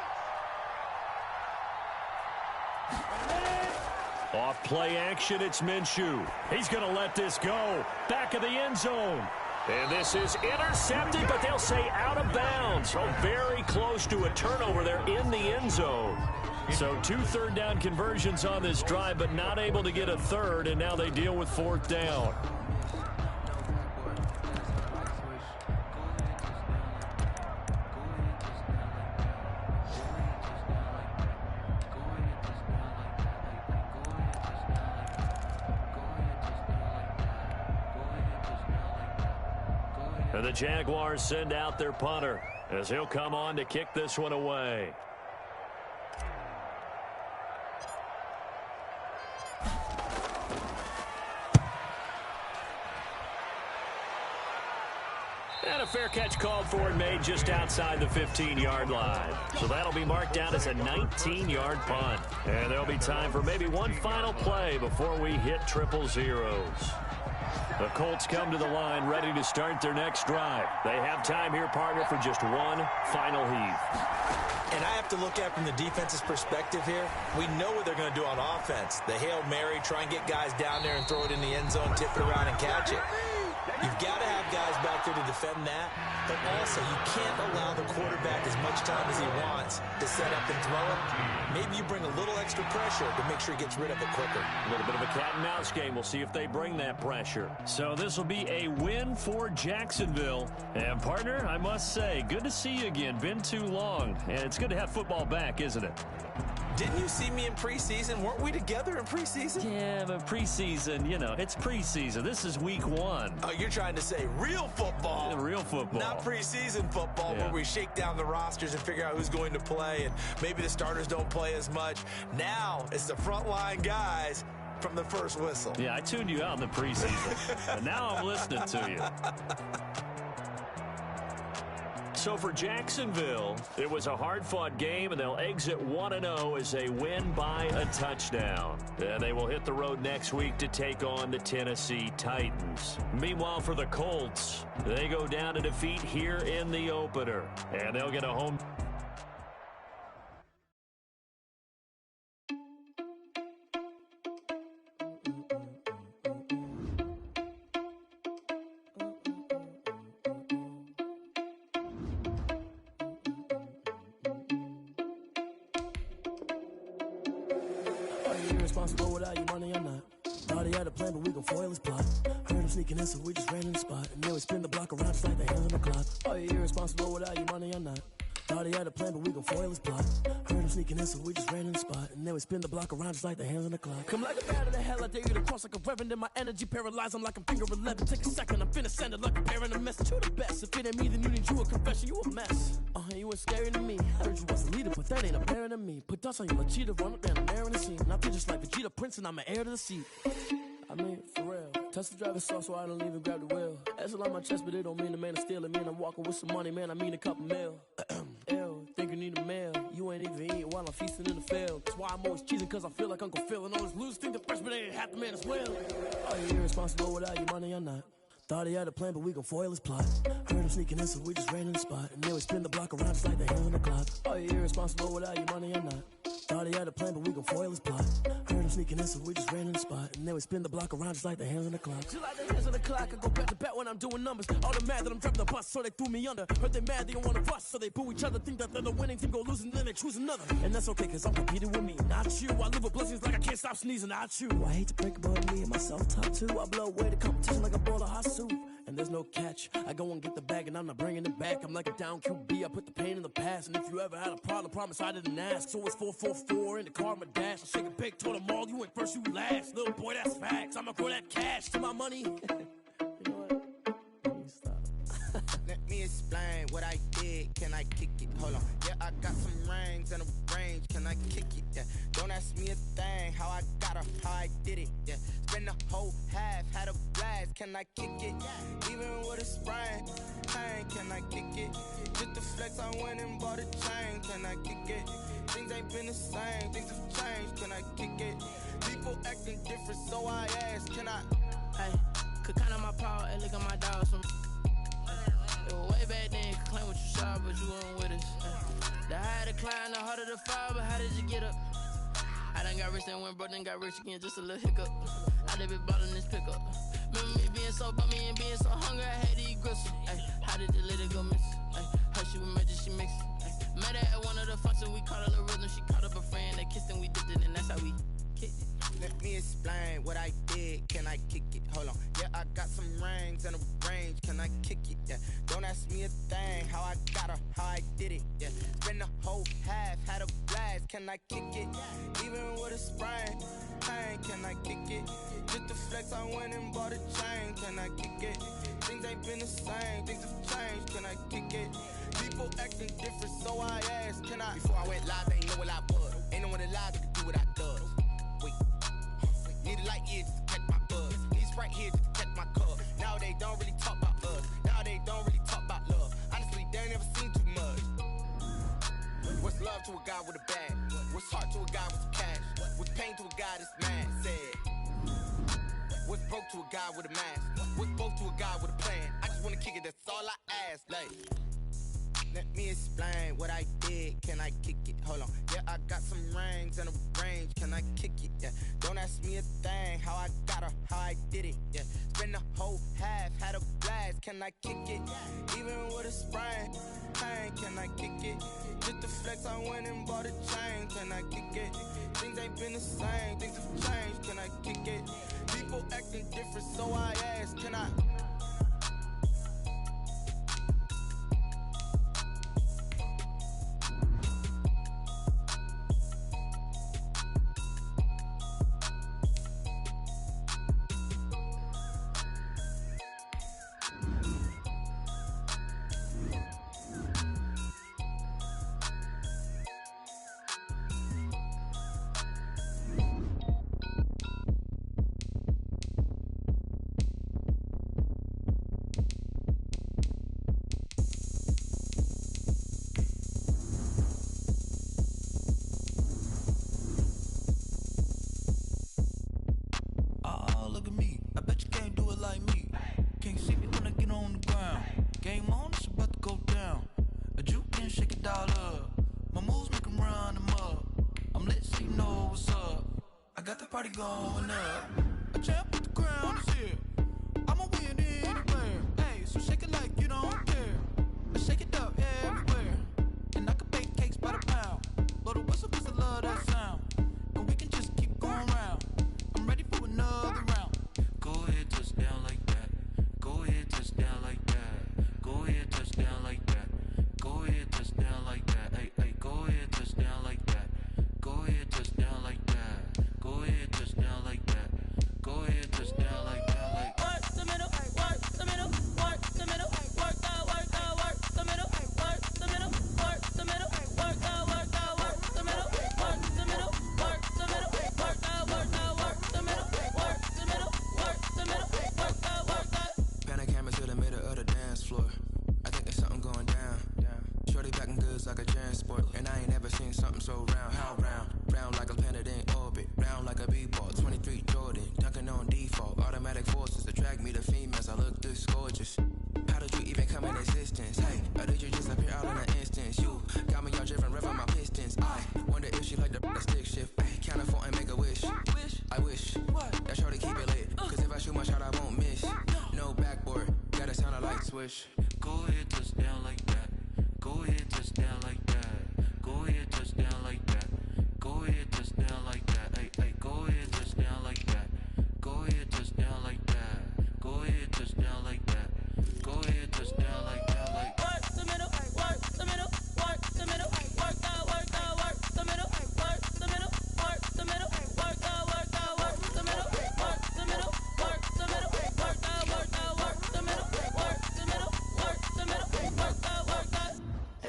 Off play action, it's Minshew. He's going to let this go. Back of the end zone. And this is intercepted, but they'll say out of bounds. So very close to a turnover there in the end zone. So 2 third down conversions on this drive, but not able to get a third, and now they deal with 4th down. And the Jaguars send out their punter as he'll come on to kick this one away. And a fair catch called for and made just outside the 15-yard line. So that'll be marked down as a 19-yard punt. And there'll be time for maybe one final play before we hit triple zeros. The Colts come to the line ready to start their next drive. They have time here, partner, for just one final heave. And I have to look at from the defense's perspective here. We know what they're going to do on offense. The Hail Mary, try and get guys down there and throw it in the end zone, tip it around and catch it. You've got to have guys back there to defend that, but also you can't allow the quarterback as much time as he wants to set up and throw it. Maybe you bring a little extra pressure to make sure he gets rid of it quicker. A little bit of a cat and mouse game. We'll see if they bring that pressure. So this will be a win for Jacksonville. And partner, I must say, good to see you again. Been too long. And it's good to have football back, isn't it? Didn't you see me in preseason? Weren't we together in preseason? Yeah, but preseason, you know, it's preseason. This is week 1. Oh, you're trying to say real football. Real football. Not preseason football, Yeah. where we shake down the rosters and figure out who's going to play, and maybe the starters don't play as much. Now it's the frontline guys from the first whistle. Yeah, I tuned you out in the preseason. And now I'm listening to you. So for Jacksonville, it was a hard-fought game, and they'll exit 1-0 as they win by a touchdown. And they will hit the road next week to take on the Tennessee Titans. Meanwhile, for the Colts, they go down to defeat here in the opener, and they'll get a home. Irresponsible without your money or not. Thought he had a plan, but we gon' foil his plot. Heard him sneaking in, so we just ran in the spot. And then we spin the block around just like the hell in the clock. Are you irresponsible without your money or not? Thought he had a plan, but we gon' foil his plot. Heard him sneaking in, so we just ran in the spot. And then we spin the block around just like the hands on the clock. Come like a bat of the hell, I dare you to cross like a reverend. And my energy paralyzed, I'm like I'm finger 11. Take a second, I'm finna send it like a parent a message. You the best, if it ain't me, then you need you a confession. You a mess, you was scary to me. Heard you was a leader, but that ain't apparent to me. Put dust on you like cheetah, run up down the air in the scene. And I feel just like Vegeta Prince, and I'm an heir to the seat. I mean, for real. Touch the driver's sauce so I don't even grab the wheel. That's on my chest, but it don't mean the man is stealing. Mean I'm walking with some money, man, I mean a couple mil. Ew, think you need a meal. You ain't even eating while I'm feasting in the field. That's why I'm always cheesing, cause I feel like Uncle Phil. And all this losers think the freshman ain't half the man as well. Are you irresponsible without your money or not? Thought he had a plan, but we gon' foil his plot. Heard him sneaking in, so we just ran in the spot. And then we spin the block around just like the hands on the clock. Are you irresponsible without your money or not? Thought he had a plan, but we gon' foil his plot. Heard him sneaking in, so we just ran in the spot. And then we spin the block around just like the hands on the clock. Just like the hands on the clock, I go back to back when I'm doing numbers. All the mad that I'm driving the bus, so they threw me under. Heard they mad, they don't wanna bust, so they boo each other. Think that they're the winning team, go losing, then they choose another. And that's okay, cause I'm competing with me, not you. I live with blessings like I can't stop sneezing, not you. I hate to break about me and myself top two. I blow away the competition like a bowl of hot soup. And there's no catch. I go and get the bag and I'm not bringing it back. I'm like a down QB, I put the pain in the past. And if you ever had a problem, promise I didn't ask. So it's 444 in the car, my dash. I shake a big, told them all, you went first, you last. Little boy, that's facts. I'ma grow that cash to my money. You know what? Let me stop. Let me explain what I did. Can I kick it? Hold on. Yeah, I got some rings and a range. Can I kick it? Yeah. Don't ask me a thing. How I got her, how I did it. Yeah. Spend the whole half, had a blast. Can I kick it? Even with a sprain, pain. Can I kick it? Just the flex, I went and bought a chain. Can I kick it? Things ain't been the same. Things have changed. Can I kick it? People acting different, so I ask. Can I? Hey, could count on my power and look at my dogs. It was way back then, could claim what you saw, but you weren't with us. The higher the climb, the harder the fall, but how did you get up? I done got rich and went broke, then got rich again, just a little hiccup. I done been ballin' this pickup. Remember me being so bummy and being so hungry, I had to eat gristle. How did the lady go miss? How she was magic, she mixed. Met her at one of the functions, we caught her the rhythm, she caught up a friend, they kissed and we dipped it, and that's how we kicked it. Let me explain what I did. Can I kick it? Hold on. Yeah, I got some rings and a range. Can I kick it? Yeah. Don't ask me a thing. How I got her, how I did it. Yeah. Spend the whole half, had a blast. Can I kick it? Even with a sprain, pain. Can I kick it? Just the flex, I went and bought a chain. Can I kick it? Things ain't been the same. Things have changed. Can I kick it? People acting different, so I asked. Can I? Before I went live, they ain't know what I was. Ain't no one alive that could do what I does. Wait. Need a light here just to catch my buzz. Need Sprite here just to catch my cup. Now they don't really talk about us. Now they don't really talk about love. Honestly, they ain't never seen too much. What's love to a guy with a bag? What's heart to a guy with some cash? What's pain to a guy that's mad? Said. What's broke to a guy with a mask? What's both to a guy with a plan? I just wanna kick it, that's all I ask. Like, let me explain what I did. Can I kick it? Hold on. Yeah, I got some rings and a range. Can I kick it? Yeah. Don't ask me a thing. How I got her, how I did it. Yeah. Spend the whole half, had a blast. Can I kick it? Even with a sprain, pain. Can I kick it? Just the flex, I went and bought a chain. Can I kick it? Things ain't been the same. Things have changed. Can I kick it? People acting different, so I ask. Can I? Going up, a champ with the crown is here. I'ma win anywhere. Hey, so shake it like you don't care. I shake it up everywhere, and I can bake cakes by the pound. Blow the whistle 'cause I love that sound, and we can just keep going round. I'm ready for another round. Go ahead, touch down like that. Go ahead, touch down like that. Go ahead, touch down like that. Go ahead, touch down like that. wish. Go ahead, touch down like that. Go ahead, touch down like that. Go ahead, touch down like that. Go ahead, touch down like that. Hey, hey, go ahead, touch down like that. Go ahead, touch down like that. Go ahead, touch down like that. Go ahead, touch down like that. Like work the middle, work the middle, work the middle, work the middle, work the middle, work the middle, work the middle, work the middle, work the middle, work the middle, work the middle, work the middle, work the.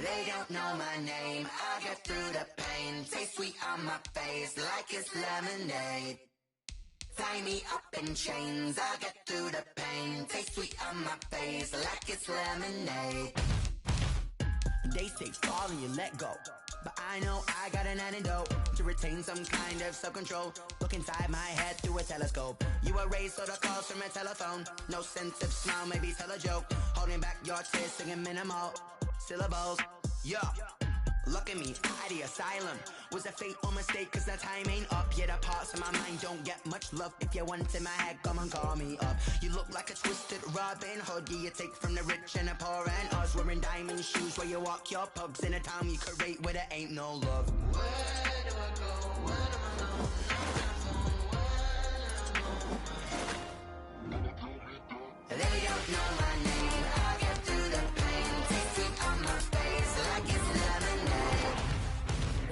They don't know my name. I get through the pain. Taste sweet on my face like it's lemonade. Tie me up in chains. I get through the pain. Taste sweet on my face like it's lemonade. They say fall and you let go, but I know I got an antidote to retain some kind of self-control. Look inside my head through a telescope. You erase all the calls from a telephone. No sense of smile, maybe tell a joke. Holding back your tears, singing minimal syllables. Yeah, look at me, at the asylum. Was a fate or mistake, cause the time ain't up. Yet the parts of my mind don't get much love. If you want in my head, come and call me up. You look like a twisted Robin Hood. Yeah, you take from the rich and the poor and us. Wearing diamond shoes where you walk your pugs. In a town you create where there ain't no love. Where do I go? Where am I alone? They don't know my name. I get through the pain. Taste sweet on my face like it's lemonade.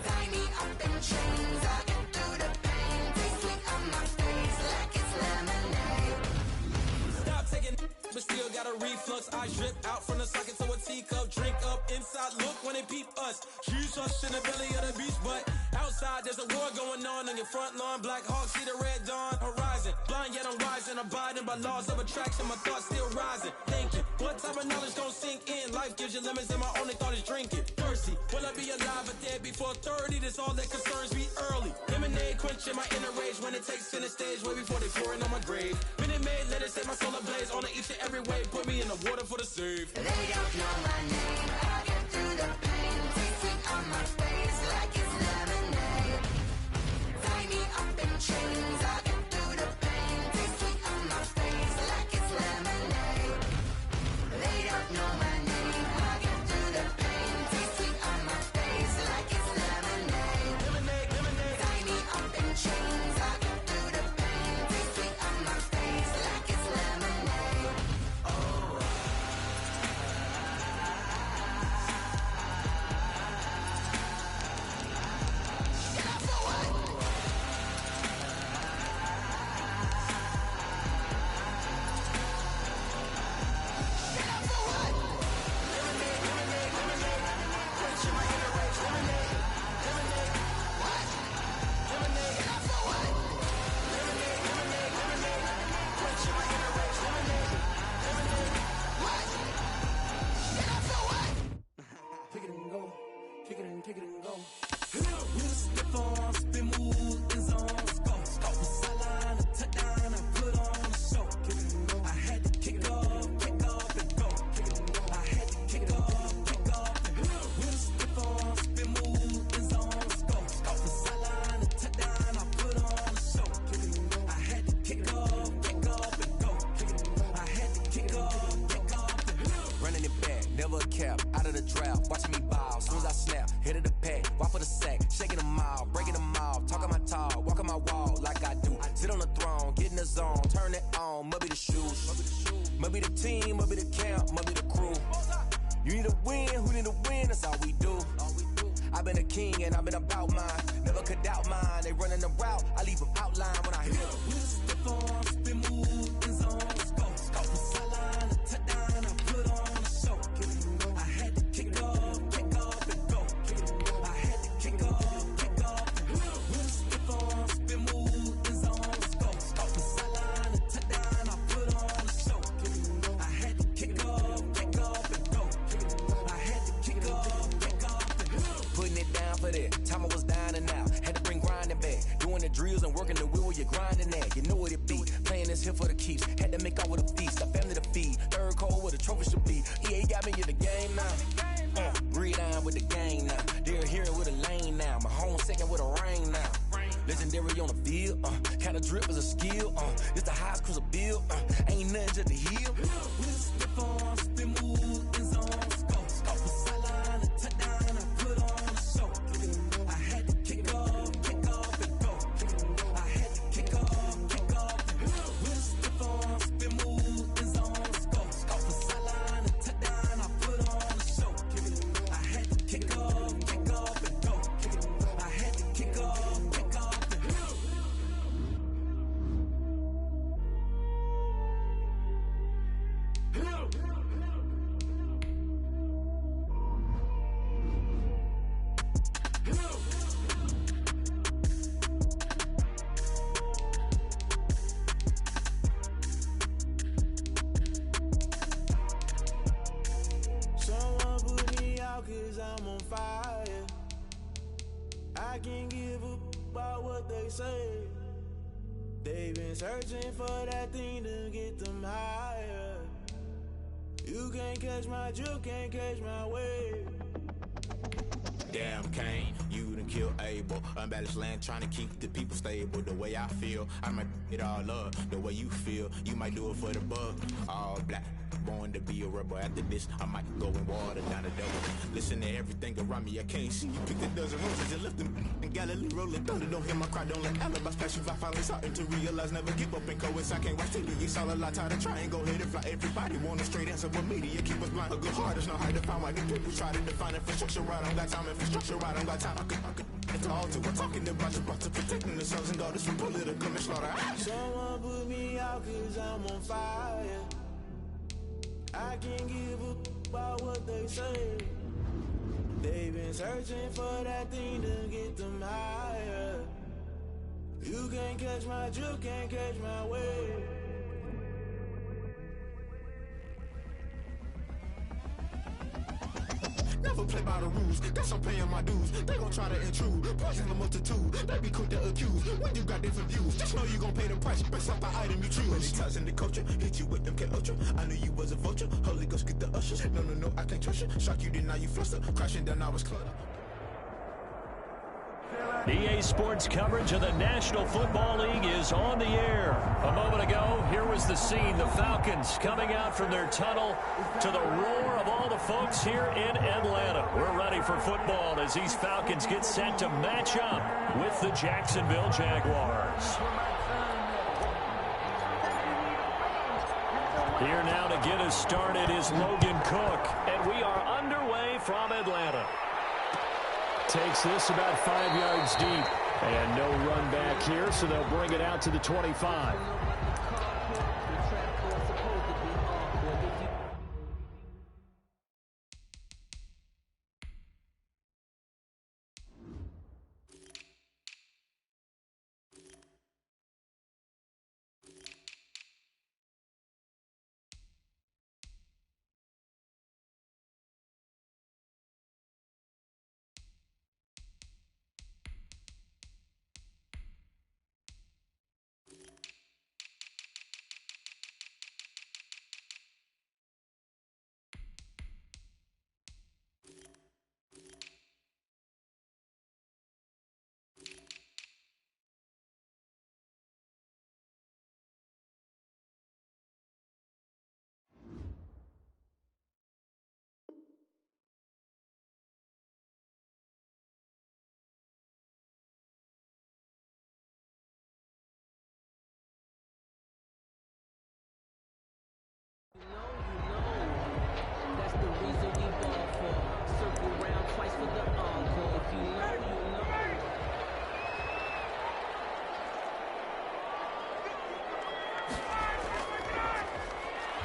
Tie me up in chains. I get through the pain. Taste sweet on my face like it's lemonade. Stop taking, but still got a reflux. I drip out from the socket to a teacup. Drink up inside, look when they peep us. Huge us in the belly of the beach, but outside there's a war going on your front lawn. Black Hawk, see the red dawn horizon. Blind yet I'm rising, abiding by laws of attraction. My thoughts still rising. Thinking, what type of knowledge gon' sink in? Life gives you lemons and my only thought is drinking. Thirsty, will I be alive or dead before 30? That's all that concerns me early. Lemonade quenching my inner rage when it takes center stage way before they pour it on my grave. Minute Maid, let it set my soul ablaze on each and every way. Put me in the water for the save. They don't know my name. I get through the pain. Taste sweet on my face like it's lemonade. Tie me up in chains. I get through the pain. Taste sweet on my face like it's lemonade. They don't know my name. I get through the pain. Taste sweet on my face like it's lemonade. Lemonade, lemonade. Tie me up in chains. I get through the pain. Taste sweet on my face like it's lemonade. Take it and go, take it and take it and go. With the form, spin move in zone. Let's go. Sideline, a touchdown, I put on a show. I had to kick off and go. I had to kick off and go. With the form, spin move in zone. Let's go. Sideline, a touchdown, I put on a show. I had to kick off and go. I had to kick off and go. Running it back, never a cap, out of the drought, watching me ball, soon as I snap, hit of the pack, walk for the sack, shaking them all, breaking them off, talking my talk, walking my wall like I do, sit on the throne, get in the zone, turn it on, must be the shoes, must be the team, must be the camp, must be the crew, you need a win, who need a win, that's all we do, I've been a king and I've been about mine, never could doubt mine, they running the route, I leave them outline when I hit them. With the form, spin move in zone. Let's go. Sideline, a touchdown, I put on a show. I had to kick off and go. I had to kick off and go. With the form, spin move in zone. Let's go. Sideline, a touchdown, I put on a show. I had to kick off and go. I had to kick off and go. Putting it down for that. Time I was down and out. Had to bring grinding back. Doing the drills and working the wheel where you're grinding at. You know what it be. Playing this here for the keeps. Had to make out with a feast. A family to feed. Third cold where the trophy should be. EA got me in the game now. Breed on with the game now. They're here with a lane now. My home second with a rain now. Legendary on the field. Kind of drip is a skill. It's the highest cruiser bill. Ain't nothing just to heal. With the form, spin They've been searching for that thing to get them higher. You can't catch my drift, can't catch my wave. Damn Kane, you done killed Abel. Unbalanced land trying to keep the people stable. The way I feel, I might it all up. The way you feel, you might do it for the bug. All black, born to be a rebel. After this, I might go and water down the devil. Listen to everything around me, I can't see. You picked a dozen roses and left them in Galilee rolling thunder. Don't hear my cry, don't let alibis pass you. I finally starting to realize, never give up and coincide. I can't watch TV, it's all a lot. Tired of trying, go ahead and fly. Everybody want a straight answer, but media keep us blind. A good heart is not hard to find. Why the people try to define infrastructure right? I don't got time, infrastructure right? I don't got time. I could it's all to we're talking about to protecting the sons and daughters from political and slaughter. Someone put me out cause I'm on fire. I can't give a about what they say. They've been searching for that thing to get them higher. You can't catch my drift, can't catch my wave. Never play by the rules, guess I'm paying my dues. They gon' try to intrude, poison the multitude. They be quick to accuse, when you got different views. Just know you gon' pay the price, based off the item you choose. Many ties in the culture, hit you with them K-Ultra. I knew you was a vulture, Holy Ghost get the ushers. No, I can't trust you. Shock you, then now you fluster. Crashing down, I was cluttered. EA Sports coverage of the National Football League is on the air. A moment ago, here was the scene. The Falcons coming out from their tunnel to the roar of all the folks here in Atlanta. We're ready for football as these Falcons get set to match up with the Jacksonville Jaguars. Here now to get us started is Logan Cook, and we are underway from Atlanta. Takes this about 5 yards deep. And no run back here, so they'll bring it out to the 25. That's the reason we ball for. Circle round twice for the encore. If you know, you know.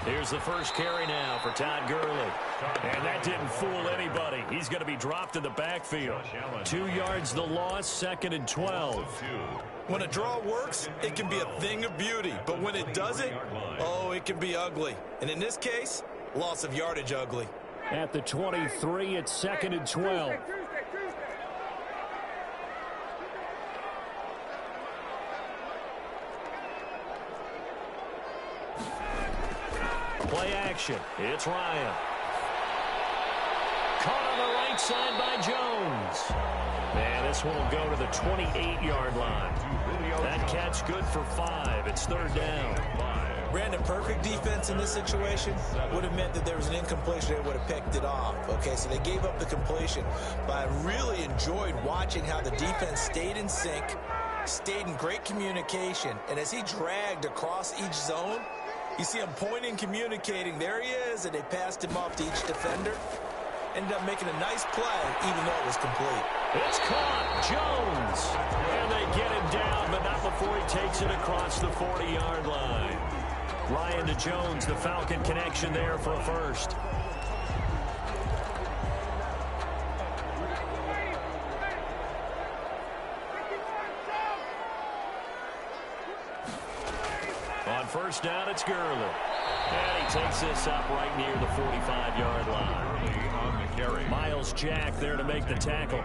Here's the first carry now for Todd Gurley. And that didn't fool anybody. He's going to be dropped in the backfield. 2 yards the loss, 2nd and 12. When a draw works, it can be a thing of beauty. But when it doesn't, oh, it can be ugly. And in this case, loss of yardage ugly. At the 23, it's 2nd and 12. Play action. It's Ryan. Caught on the right side by Jones. And this one will go to the 28-yard line. That catch good for 5. It's 3rd down. Brandon, perfect defense in this situation would have meant that there was an incompletion. They would have picked it off. Okay, so they gave up the completion. But I really enjoyed watching how the defense stayed in sync, stayed in great communication. And as he dragged across each zone, you see him pointing, communicating. There he is, and they passed him off to each defender. Ended up making a nice play, even though it was complete. It's caught. Jones. And they get him down, but not before he takes it across the 40-yard line. Ryan to Jones, the Falcon connection there for a first. On first down, it's Gurley. And he takes this up right near the 45-yard line. On the carry. Miles Jack there to make the tackle.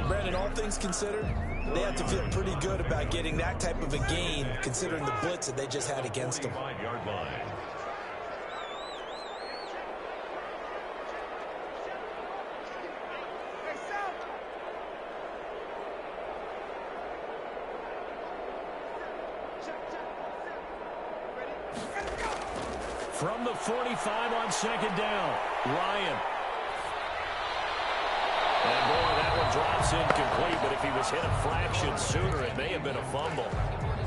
Brandon, all things considered, they have to feel pretty good about getting that type of a gain, considering the blitz that they just had against them. 45-yard line. From the 45 on second down, Ryan. And boy, that one drops incomplete, but if he was hit a fraction sooner, it may have been a fumble.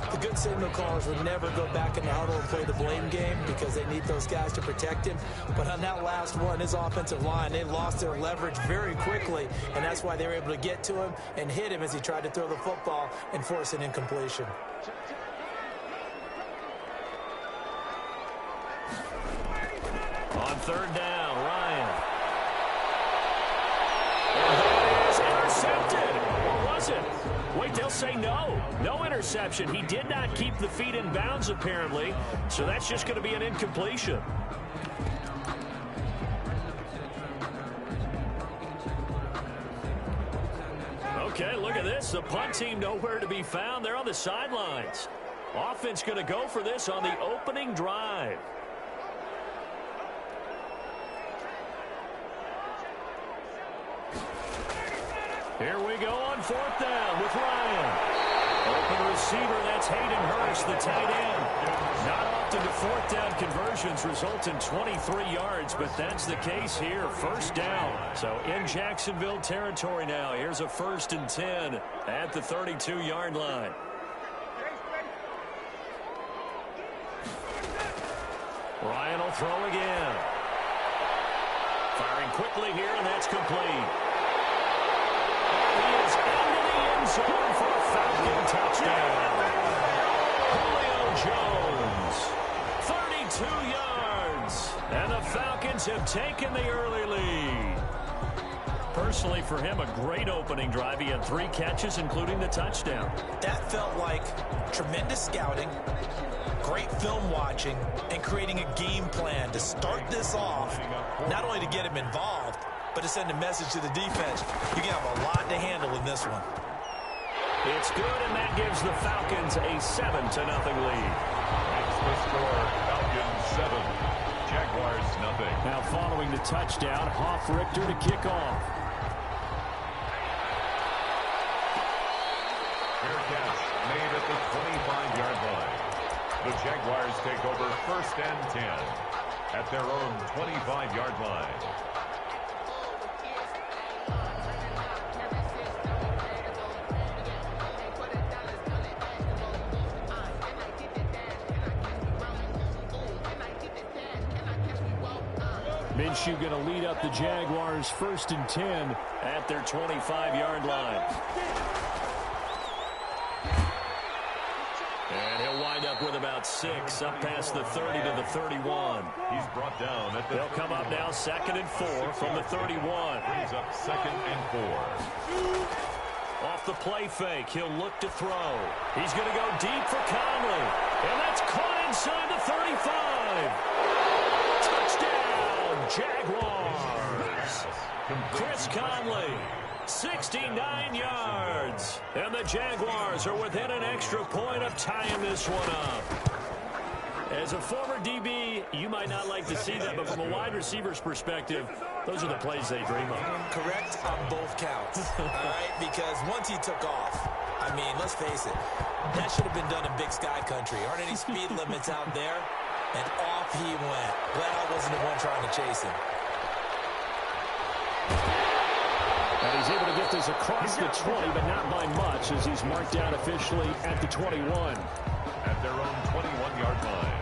The good signal callers would never go back in the huddle and play the blame game because they need those guys to protect him. But on that last one, his offensive line, they lost their leverage very quickly, and that's why they were able to get to him and hit him as he tried to throw the football and force an incompletion. On third down, Ryan. And that is intercepted. Or was it? Wait, they'll say no. No interception. He did not keep the feet in bounds, apparently. So that's just going to be an incompletion. Okay, look at this. The punt team nowhere to be found. They're on the sidelines. Offense going to go for this on the opening drive. Here we go on fourth down with Ryan. Open receiver, that's Hayden Hurst, the tight end. Not often do fourth down conversions result in 23 yards, but that's the case here. First down. So in Jacksonville territory now. Here's a 1st and 10 at the 32-yard line. Ryan will throw again. Firing quickly here, and that's complete. He is into the end zone for a Falcon touchdown. Julio Jones, 32 yards. And the Falcons have taken the early lead. Personally, for him, a great opening drive. He had 3 catches, including the touchdown. That felt like tremendous scouting, great film watching, and creating a game plan to start this off, not only to get him involved, but to send a message to the defense. You can have a lot to handle in this one. It's good, and that gives the Falcons a 7-0 lead. That's the score. Falcons 7, Jaguars 0. Now following the touchdown, Hoff-Richter to kick off. Fair catch made at the 25-yard line. The Jaguars take over 1st and 10 at their own 25-yard line. Minshew going to lead up the Jaguars 1st and 10 at their 25-yard line. And he'll wind up with about 6 up past the 30 to the 31. He's brought down at the They'll come up now 2nd and 4 from the 31. Brings up 2nd and 4. Off the play fake, he'll look to throw. He's going to go deep for Conley. And that's caught inside the 35. Touchdown, Jaguars. Chris Conley, 69 yards. And the Jaguars are within an extra point of tying this one up. As a former DB, you might not like to see that, but from a wide receiver's perspective, those are the plays they dream of. Correct on both counts, all right? Because once he took off, I mean, let's face it, that should have been done in Big Sky Country. Aren't any speed limits out there? And off he went. Glad I wasn't the one trying to chase him. And he's able to get this across the 20, but not by much, as he's marked down officially at the 21. At their own 21-yard line.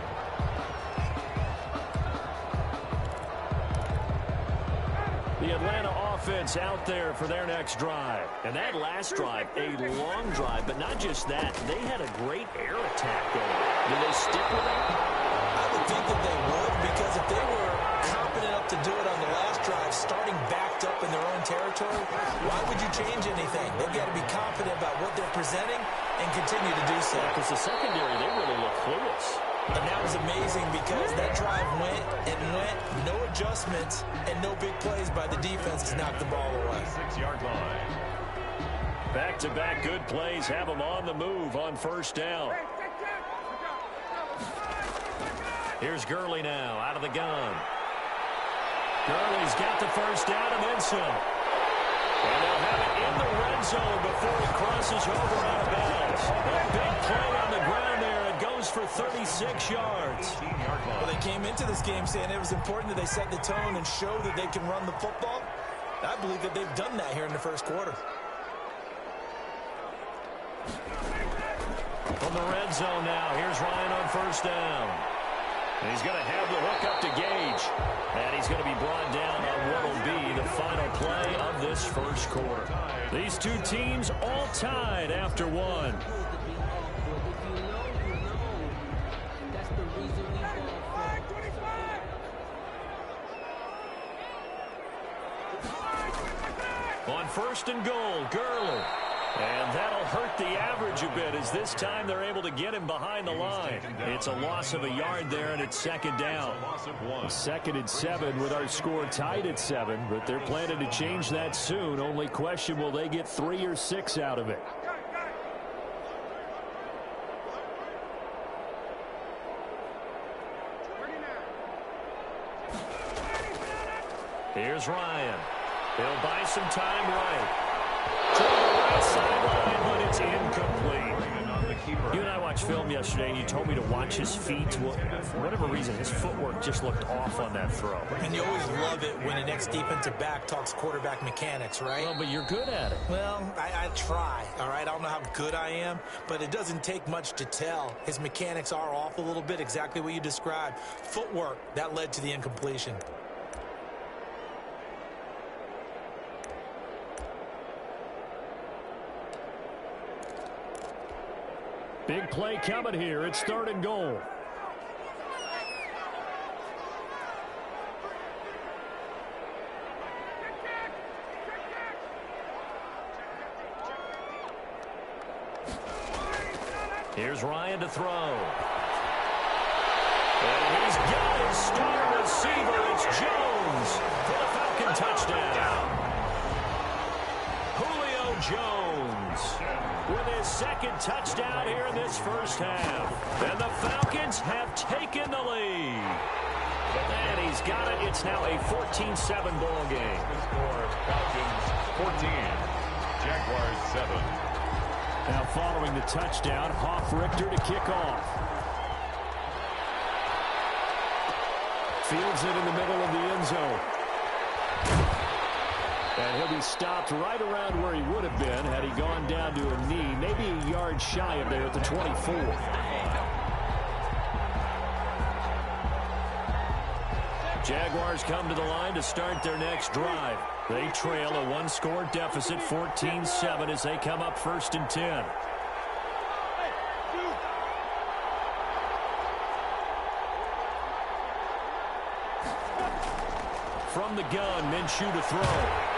The Atlanta offense out there for their next drive. And that last drive, a long drive, but not just that. They had a great air attack going. Do they stick with it? I would think that they would, because if they were confident enough to do it on the last drive, starting backed up in their own territory, why would you change anything? They've got to be confident about what they're presenting and continue to do so. Because the secondary, they really look clueless. was amazing because that drive went and went, no adjustments, and no big plays by the defense to knock the ball away. 6-yard line. Back-to-back good plays have them on the move on first down. Here's Gurley now out of the gun. Gurley's got the first down and then some. And they'll have it in the red zone before he crosses over out of bounds. A big play on the ground there. It goes for 36 yards. Well, they came into this game saying it was important that they set the tone and show that they can run the football. I believe that they've done that here in the first quarter. From the red zone now, here's Ryan on first down. And he's going to have the hook up to Gage. And he's going to be brought down on what will be the final play of this first quarter. These two teams all tied after one. On first and goal, Gurley. And that'll hurt the average a bit as this time they're able to get him behind the line. It's a loss of a yard there, and it's second down. 2nd and 7 with our score tied at 7, but they're planning to change that soon. Only question, will they get 3 or 6 out of it? Here's Ryan. He'll buy some time right. To the right sideline, but it's incomplete. You and I watched film yesterday, and you told me to watch his feet. Well, for whatever reason, his footwork just looked off on that throw. And you always love it when an ex-defensive back talks quarterback mechanics, right? Well, but you're good at it. Well, I try, all right? I don't know how good I am, but it doesn't take much to tell. His mechanics are off a little bit, exactly what you described. Footwork, that led to the incompletion. Big play coming here. It's 3rd and goal. Here's Ryan to throw. And he's got his star receiver. It's Jones for the Falcon touchdown. Julio Jones with his 2nd touchdown here in this first half. And the Falcons have taken the lead. And he's got it. It's now a 14-7 ball game. The score, Falcons 14, Jaguars 7. Now following the touchdown, Hoff-Richter to kick off. Fields it in the middle of the end zone. And he'll be stopped right around where he would have been had he gone down to a knee, maybe a yard shy of there at the 24. Jaguars come to the line to start their next drive. They trail a 1-score deficit, 14-7, as they come up 1st and 10. From the gun, Minshew to throw.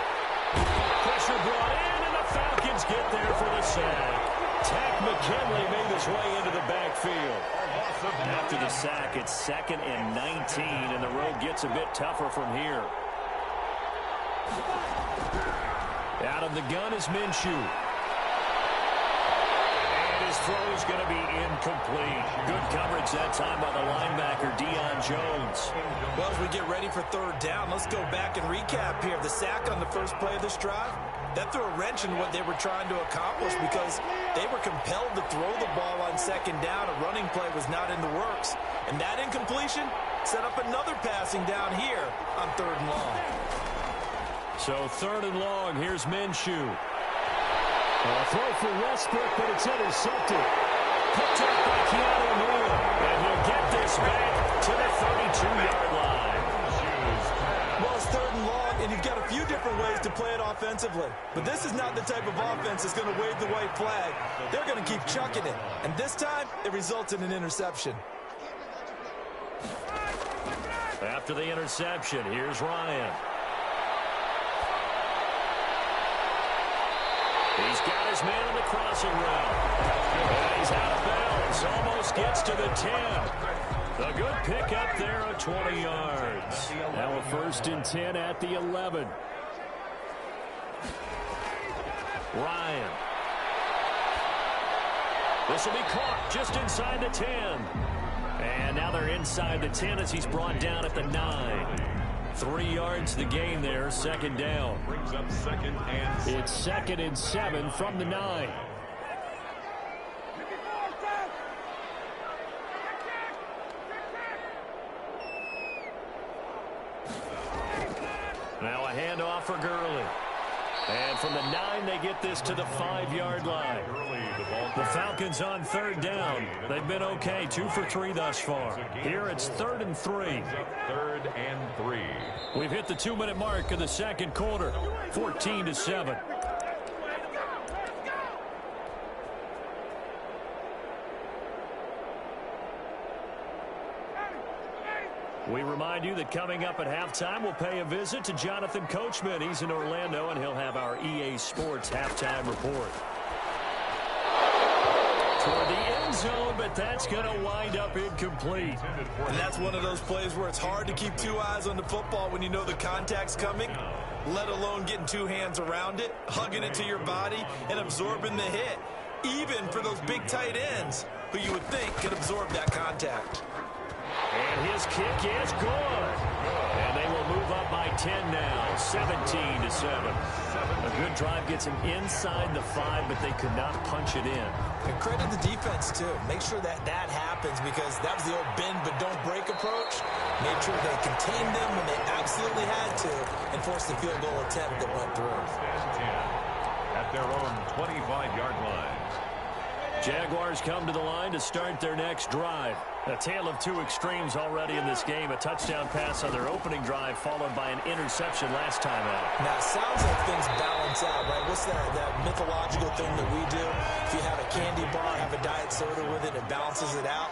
Pressure brought in, and the Falcons get there for the sack. Tack McKinley made his way into the backfield. After the sack, it's 2nd and 19, and the road gets a bit tougher from here. Out of the gun is Minshew. And his throw is going to be incomplete. Good coverage that time by the linebacker, Deion Jones. Well, as we get ready for 3rd down, let's go back and recap here. The sack on the first play of this drive, that threw a wrench in what they were trying to accomplish because they were compelled to throw the ball on 2nd down. A running play was not in the works. And that incompletion set up another passing down here on 3rd and long. So 3rd and long, here's Minshew. A throw for Westbrook, but it's intercepted. Picked up by Keanu Neal. And he'll get this back to the 32-yard line. Well, it's 3rd and long, and you've got a few different ways to play it offensively. But this is not the type of offense that's going to wave the white flag. They're going to keep chucking it. And this time, it results in an interception. After the interception, here's Ryan. He's got his man on the crossing route. And he's out of bounds. Almost gets to the 10. A good pick up there of 20 yards. Now a 1st and 10 at the 11. Ryan. This will be caught just inside the 10. And now they're inside the 10 as he's brought down at the 9. 3 yards the game there, 2nd down. Brings up 2nd and 7. It's 2nd and 7 from the 9. Now a handoff for Gurley. And from the 9, they get this to the 5-yard line. The Falcons on 3rd down. They've been okay, 2 for 3 thus far. Here it's 3rd and 3. 3rd and 3. We've hit the 2-minute mark of the 2nd quarter, 14-7. We remind you that coming up at halftime, we'll pay a visit to Jonathan Coachman. He's in Orlando, and he'll have our EA Sports halftime report. Toward the end zone, but that's going to wind up incomplete. And that's one of those plays where it's hard to keep 2 eyes on the football when you know the contact's coming, let alone getting 2 hands around it, hugging it to your body, and absorbing the hit, even for those big tight ends who you would think could absorb that contact. And his kick is good. And they will move up by 10 now, 17-7. A good drive gets him inside the 5, but they could not punch it in. And credit the defense, too. Make sure that happens because that was the old bend but don't break approach. Made sure they contained them when they absolutely had to and forced the field goal attempt that went through. At their own 25-yard line. Jaguars come to the line to start their next drive. A tale of 2 extremes already in this game. A touchdown pass on their opening drive, followed by an interception last time out. Now, it sounds like things balance out, right? What's that mythological thing that we do? If you have a candy bar, have a diet soda with it, it balances it out.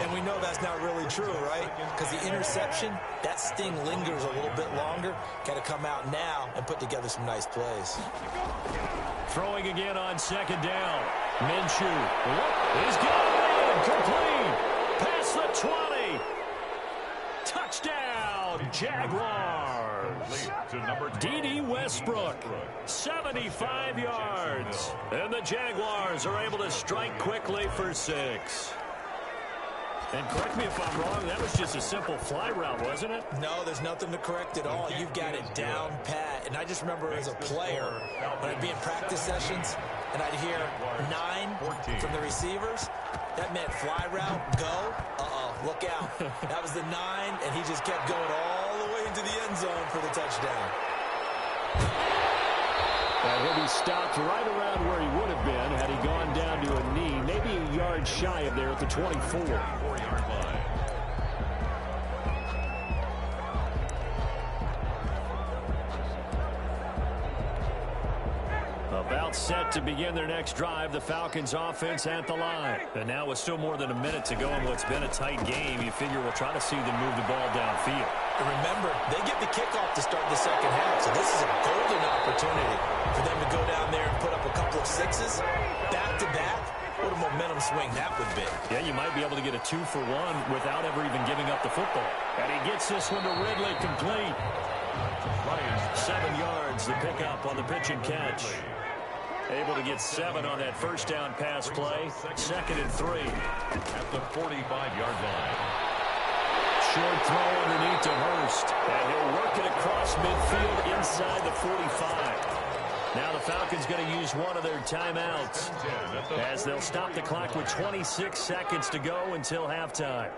And we know that's not really true, right? Because the interception, that sting lingers a little bit longer. Got to come out now and put together some nice plays. Throwing again on 2nd down. Minshew. He's got it in. Complete. Past the 20. Touchdown, Jaguars. D.D. Westbrook, 75 yards. And the Jaguars are able to strike quickly for 6. And correct me if I'm wrong, that was just a simple fly route, wasn't it? No, there's nothing to correct at all. You've got it down pat. And I just remember as a player, when I'd be in practice sessions, and I'd hear 9 from the receivers, that meant fly route, go. Look out. That was the 9, and he just kept going all the way into the end zone for the touchdown. And he'll be stopped right around where he would have been had he gone down to a knee, maybe a yard shy of there at the 24-yard line. About set to begin their next drive, the Falcons offense at the line. And now with still more than a minute to go in what's been a tight game, you figure we'll try to see them move the ball downfield. And remember, they get the kickoff to start the second half, so this is a golden opportunity for them to go down there and put up a couple of 6s back-to-back. What a momentum swing that would be. Yeah, you might be able to get a 2-for-1 without ever even giving up the football. And he gets this one to Ridley complete. 7 yards, the pickup on the pitch and catch. Able to get 7 on that first down pass play. 2nd and 3. At the 45-yard line. Short throw underneath to Hurst. And he'll work it across midfield inside the 45. Now the Falcons going to use one of their timeouts as they'll stop the clock with 26 seconds to go until halftime.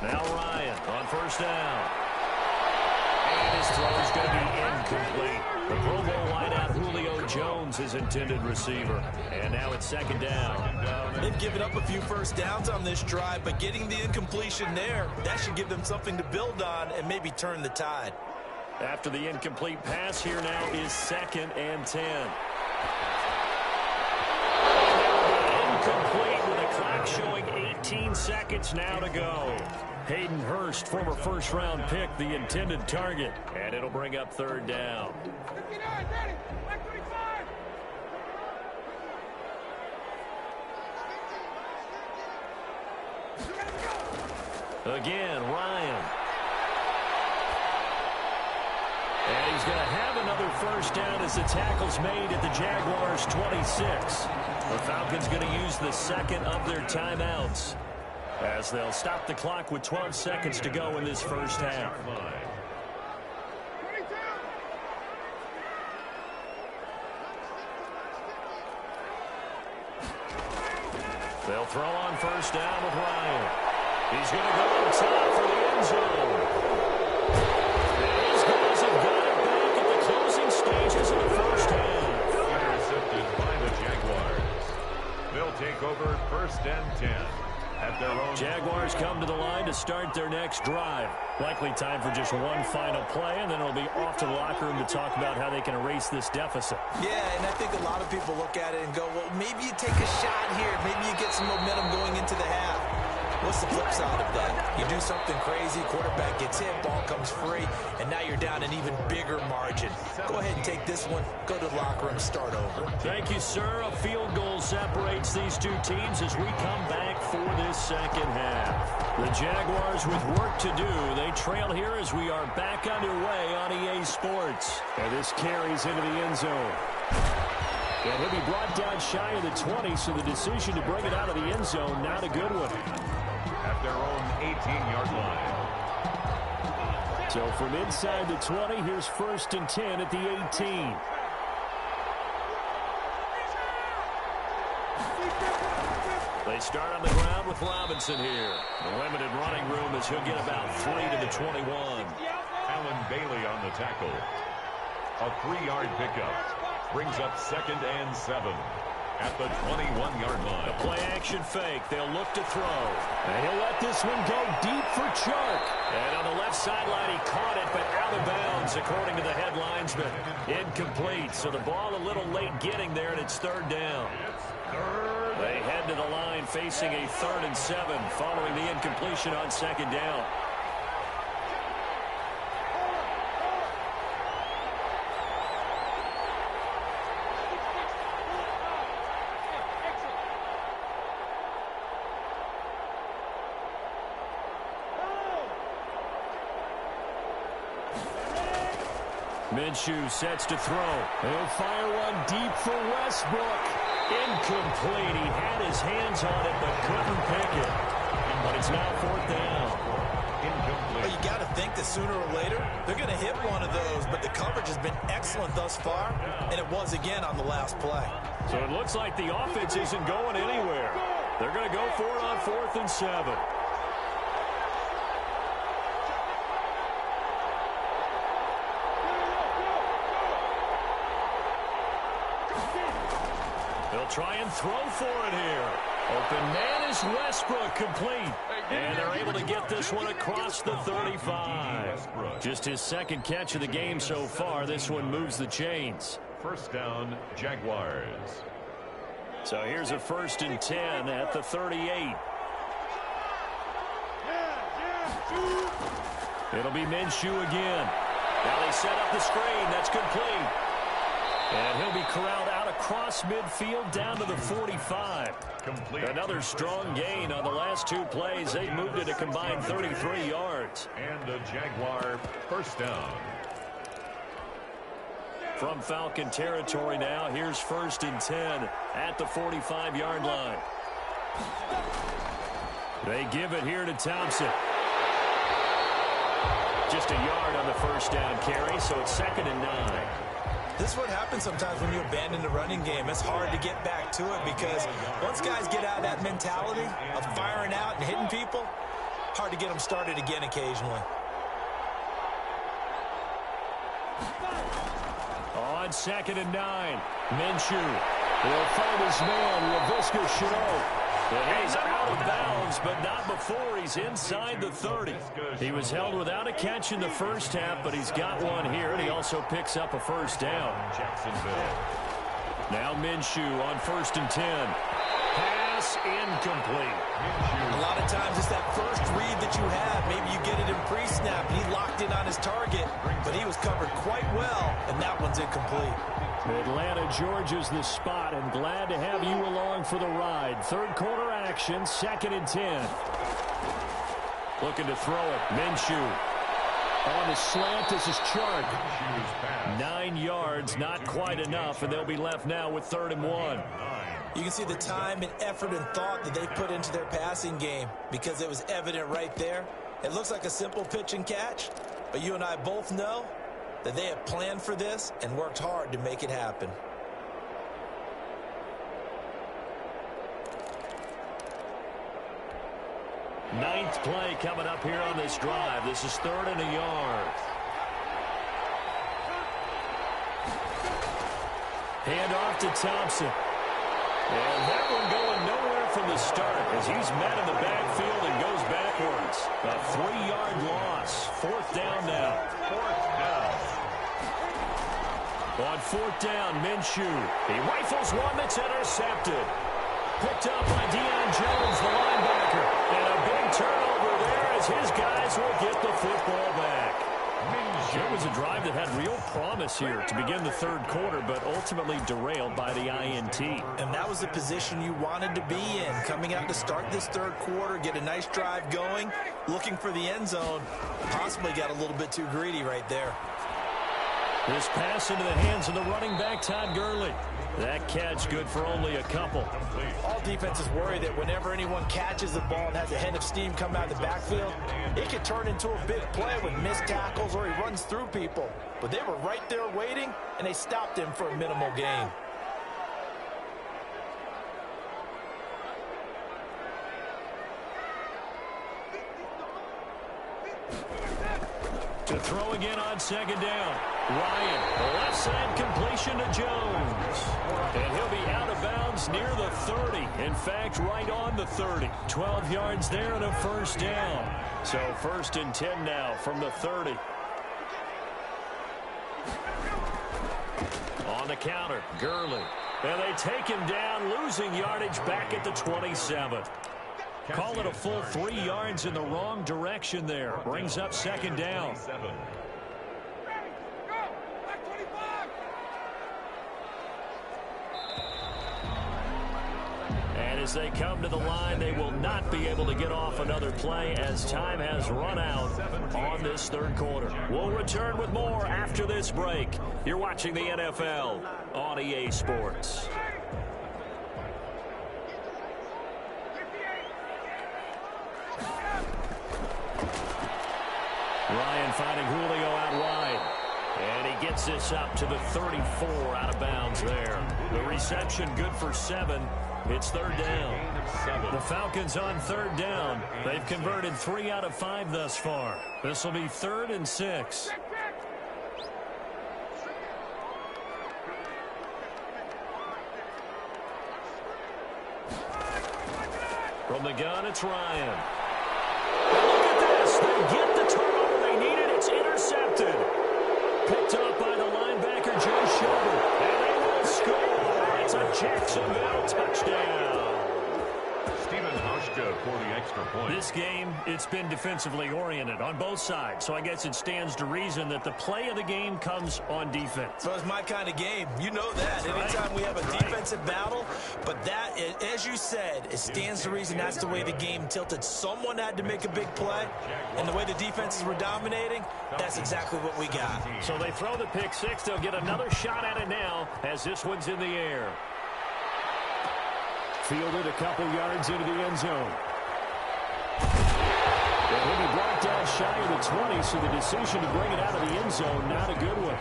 Now Ryan on first down. And his throw is going to be incomplete. The Pro Bowl wideout Julio Jones, his intended receiver. And now it's 2nd down. They've given up a few first downs on this drive, but getting the incompletion there, that should give them something to build on and maybe turn the tide. After the incomplete pass, here now is 2nd and 10. Incomplete with a clock showing 18 seconds now to go. Hayden Hurst, former first-round pick, the intended target. And it'll bring up 3rd down. Again, Ryan. And he's going to have another first down as the tackle's made at the Jaguars' 26. The Falcons going to use the second of their timeouts as they'll stop the clock with 12 seconds to go in this first half. They'll throw on first down with Ryan. He's going to go up top for the end zone. And these guys have got it back at the closing stages of the first half. Intercepted by the Jaguars. They'll take over first and 10 at their own. Jaguars come to the line to start their next drive. Likely time for just one final play, and then it'll be off to the locker room to talk about how they can erase this deficit. Yeah, and I think a lot of people look at it and go, well, maybe you take a shot here. Maybe you get some momentum going into the half. What's the flip side of that? You do something crazy, quarterback gets hit, ball comes free, and now you're down an even bigger margin. Go ahead and take this one, go to the locker room, start over. Thank you, sir. A field goal separates these two teams as we come back for this second half. The Jaguars with work to do. They trail here as we are back underway on EA Sports. And this carries into the end zone. And he'll be brought down shy of the 20, so the decision to bring it out of the end zone, not a good one. At their own 18-yard line. So from inside the 20, here's first and 10 at the 18. They start on the ground with Robinson here. The limited running room as he'll get about 3 to the 21. Alan Bailey on the tackle. A 3-yard pickup. Brings up second and 7 at the 21-yard line. A play-action fake. They'll look to throw. And he'll let this one go deep for Chark. And on the left sideline, he caught it, but out of bounds, according to the head linesman. Incomplete. So the ball a little late getting there, and it's third down. They head to the line facing a 3rd and 7 following the incompletion on second down. Minshew sets to throw. He'll fire one deep for Westbrook. Incomplete. He had his hands on it but couldn't pick it. But it's now 4th down. Incomplete. Well, you got to think that sooner or later they're going to hit one of those, but the coverage has been excellent thus far, and it was again on the last play. So it looks like the offense isn't going anywhere. They're going to go for it on 4th and 7. Try and throw for it here. Open man is Westbrook, complete. And they're able to get this one across the 35. Just his second catch of the game so far. This one moves the chains. First down, Jaguars. So here's a 1st and 10 at the 38. It'll be Minshew again. Now they set up the screen. That's complete. And he'll be corralled out across midfield down to the 45. Complete. Another strong gain on the last 2 plays. They moved it a combined 33 yards. And a Jaguar first down. From Falcon territory now, here's 1st and 10 at the 45-yard line. They give it here to Thompson. Just a yard on the first down carry, so it's 2nd and 9. This is what happens sometimes when you abandon the running game. It's hard to get back to it because once guys get out of that mentality of firing out and hitting people, hard to get them started again occasionally. On 2nd and 9, Minshew will find his man, Laviska Shenault. And he's out of bounds, but not before he's inside the 30. He was held without a catch in the first half, but he's got one here, and he also picks up a first down. Jacksonville. Now Minshew on 1st and 10. Pass incomplete. A lot of times it's that first read that you have. Maybe you get it in pre-snap, and he locked in on his target, but he was covered quite well, and that one's incomplete. Atlanta, Georgia's the spot, and glad to have you along for the ride. Third quarter action, 2nd and 10. Looking to throw it. Minshew. On the slant, this is Chark. 9 yards, not quite enough, and they'll be left now with 3rd and 1. You can see the time and effort and thought that they put into their passing game because it was evident right there. It looks like a simple pitch and catch, but you and I both know that they have planned for this and worked hard to make it happen. Ninth play coming up here on this drive. This is 3rd and a yard. Hand off to Thompson. And that one going nowhere from the start as he's met in the backfield and goes backwards. A 3-yard loss. 4th down now. 4th down. On 4th down, Minshew. He rifles one that's intercepted. Picked up by Deion Jones, the linebacker. And a big turnover there as his guys will get the football back. It was a drive that had real promise here to begin the 3rd quarter, but ultimately derailed by the INT. And that was the position you wanted to be in. Coming out to start this 3rd quarter, get a nice drive going, looking for the end zone. Possibly got a little bit too greedy right there. This pass into the hands of the running back, Todd Gurley. That catch good for only a couple. All defenses worry that whenever anyone catches the ball and has a head of steam come out of the backfield, it can turn into a big play with missed tackles or he runs through people. But they were right there waiting, and they stopped him for a minimal gain. To throw again on 2nd down. Ryan, left side completion to Jones. And he'll be out of bounds near the 30. In fact, right on the 30. 12 yards there and a 1st down. So 1st and 10 now from the 30. On the counter, Gurley. And they take him down, losing yardage back at the 27. Call it a full 3 yards in the wrong direction there. Brings up 2nd down. And as they come to the line, they will not be able to get off another play as time has run out on this 3rd quarter. We'll return with more after this break. You're watching the NFL on EA Sports. Ryan finding Julio out wide. And he gets this up to the 34 out of bounds there. The reception good for 7. It's 3rd down. The Falcons on 3rd down. They've converted 3 out of 5 thus far. This will be 3rd and 6. From the gun, it's Ryan. Look at this. They get the turnover they needed. It's intercepted. Picked up by the linebacker, Joe Schobert. And they will score. It's a Jacksonville touchdown. Stephen Hauschka for the extra point. This game, it's been defensively oriented on both sides. So I guess it stands to reason that the play of the game comes on defense. So it's my kind of game. You know that. Anytime we have a defensive battle, but that, as you said, it stands to reason that's the way the game tilted. Someone had to make a big play, and the way the defenses were dominating, that's exactly what we got. So they throw the pick 6. They'll get another shot at it now as this one's in the air. Fielded a couple yards into the end zone. And he'll be brought down shy of the 20, so the decision to bring it out of the end zone, not a good one.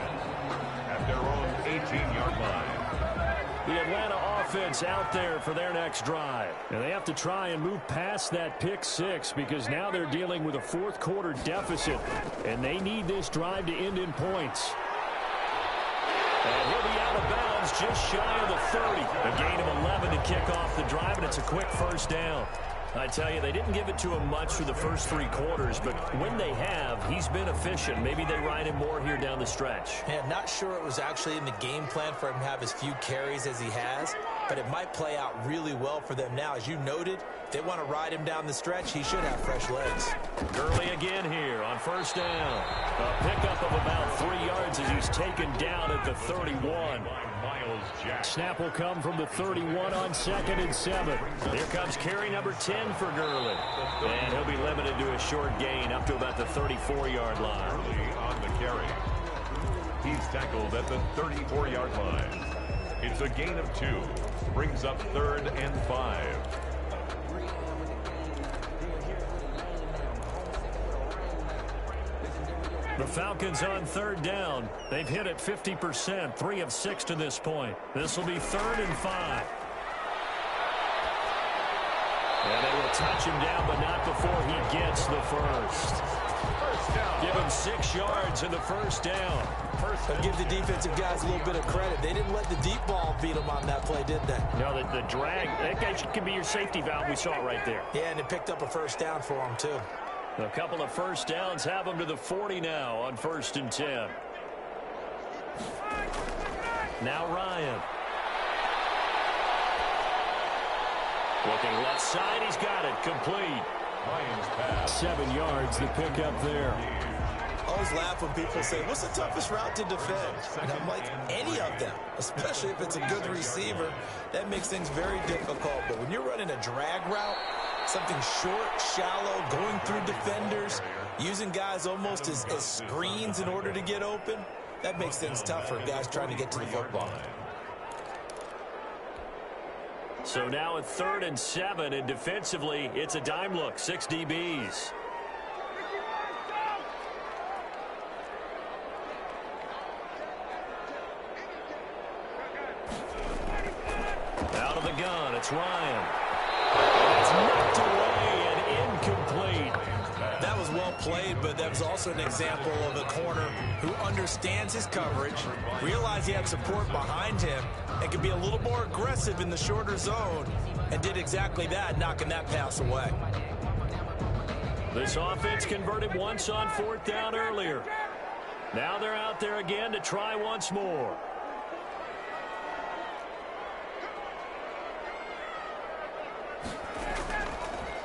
At their own 18-yard line. The Atlanta offense out there for their next drive. And they have to try and move past that pick 6 because now they're dealing with a 4th quarter deficit. And they need this drive to end in points. And he'll be out of bounds just shy of the 30. A gain of 11 to kick off the drive, and it's a quick 1st down. I tell you, they didn't give it to him much through the first 3 quarters, but when they have, he's been efficient. Maybe they ride him more here down the stretch. Man, not sure it was actually in the game plan for him to have as few carries as he has, but it might play out really well for them now. As you noted, if they want to ride him down the stretch, he should have fresh legs. Gurley again here on first down. A pickup of about 3 yards as he's taken down at the 31. Snap will come from the 31 on 2nd and 7. Here comes carry number 10 for Gurley. And he'll be limited to a short gain up to about the 34-yard line. On the carry. He's tackled at the 34-yard line. It's a gain of 2. Brings up 3rd and 5. The Falcons on 3rd down. They've hit it 50%, 3 of 6 to this point. This will be 3rd and 5. And they will touch him down, but not before he gets the first. Give him 6 yards in the first down. But give the defensive guys a little bit of credit. They didn't let the deep ball beat them on that play, did they? No, the drag, that guy can be your safety valve. We saw it right there. Yeah, and it picked up a first down for them, too. A couple of first downs have them to the 40 now on 1st and 10. Now Ryan. Looking left side, he's got it. Complete. Ryan's pass. 7 yards, the pickup there. I always laugh when people say, what's the toughest route to defend? And I'm like, any of them, especially if it's a good receiver. That makes things very difficult. But when you're running a drag route, something short, shallow, going through defenders, using guys almost as screens in order to get open, that makes things tough for guys trying to get to the football. So now at 3rd and 7, and defensively, it's a dime look, 6 DBs. Out of the gun, it's Ryan. It's knocked away and incomplete. That was well played, but that was also an example of a corner who understands his coverage, realized he had support behind him, and could be a little more aggressive in the shorter zone, and did exactly that, knocking that pass away. This offense converted once on 4th down earlier. Now they're out there again to try once more.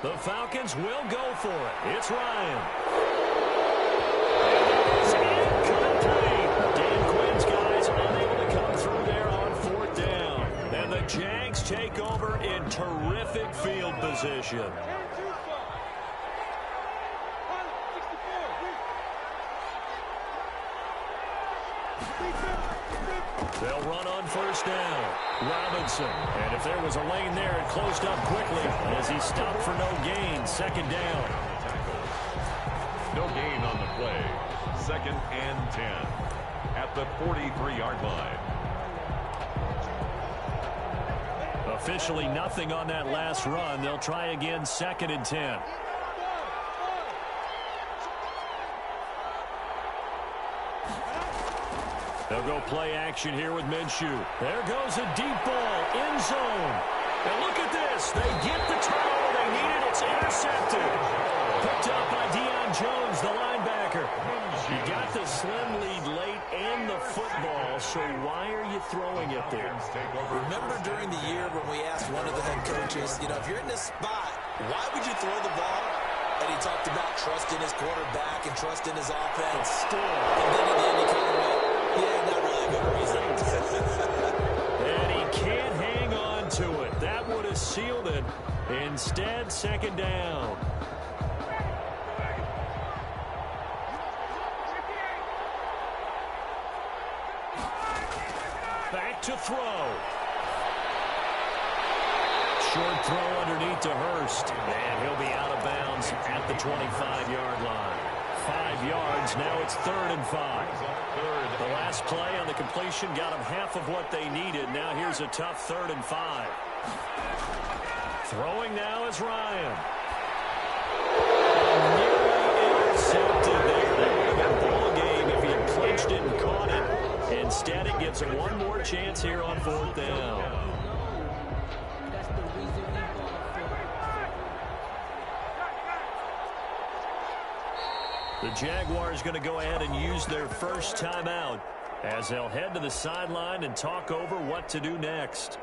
The Falcons will go for it. It's Ryan. It's incomplete. Dan Quinn's guys unable to come through there on 4th down. And the Jags take over in terrific field position. They'll run on 1st down. Robinson. And if there was a lane there, it closed up quickly as he stopped for no gain. 2nd down. No gain on the play. 2nd and 10 at the 43-yard line. Officially nothing on that last run. They'll try again 2nd and 10. They'll go play action here with Minshew. There goes a deep ball, end zone. And look at this. They get the turnover they needed. It's intercepted. Picked up by Deion Jones, the linebacker. You got the slim lead late and the football, so why are you throwing it there? Remember during the year when we asked one of the head coaches, if you're in this spot, why would you throw the ball? And he talked about trusting his quarterback and trusting his offense. Still. And then at the end he kind of went, yeah, not really a good reason. And he can't hang on to it. That would have sealed it. Instead, 2nd down. Back to throw. Short throw underneath to Hurst. And he'll be out of bounds at the 25-yard line. 5 yards. Now it's 3rd and 5. The last play on the completion got them half of what they needed. Now here's a tough 3rd and 5. Throwing now is Ryan. Nearly intercepted there. That would have been a ball game if he had clinched it and caught it. Instead, it gives him one more chance here on 4th down. The Jaguars going to go ahead and use their first timeout as they'll head to the sideline and talk over what to do next.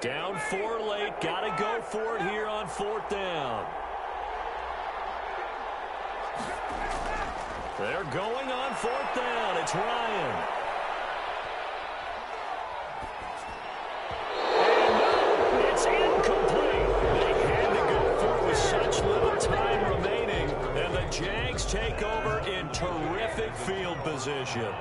Down 4 late. Got to go for it here on 4th down. They're going on 4th down. It's Ryan. And no, it's incomplete. They had to go for it with such little time remaining. And the Jags take over in terrific field position.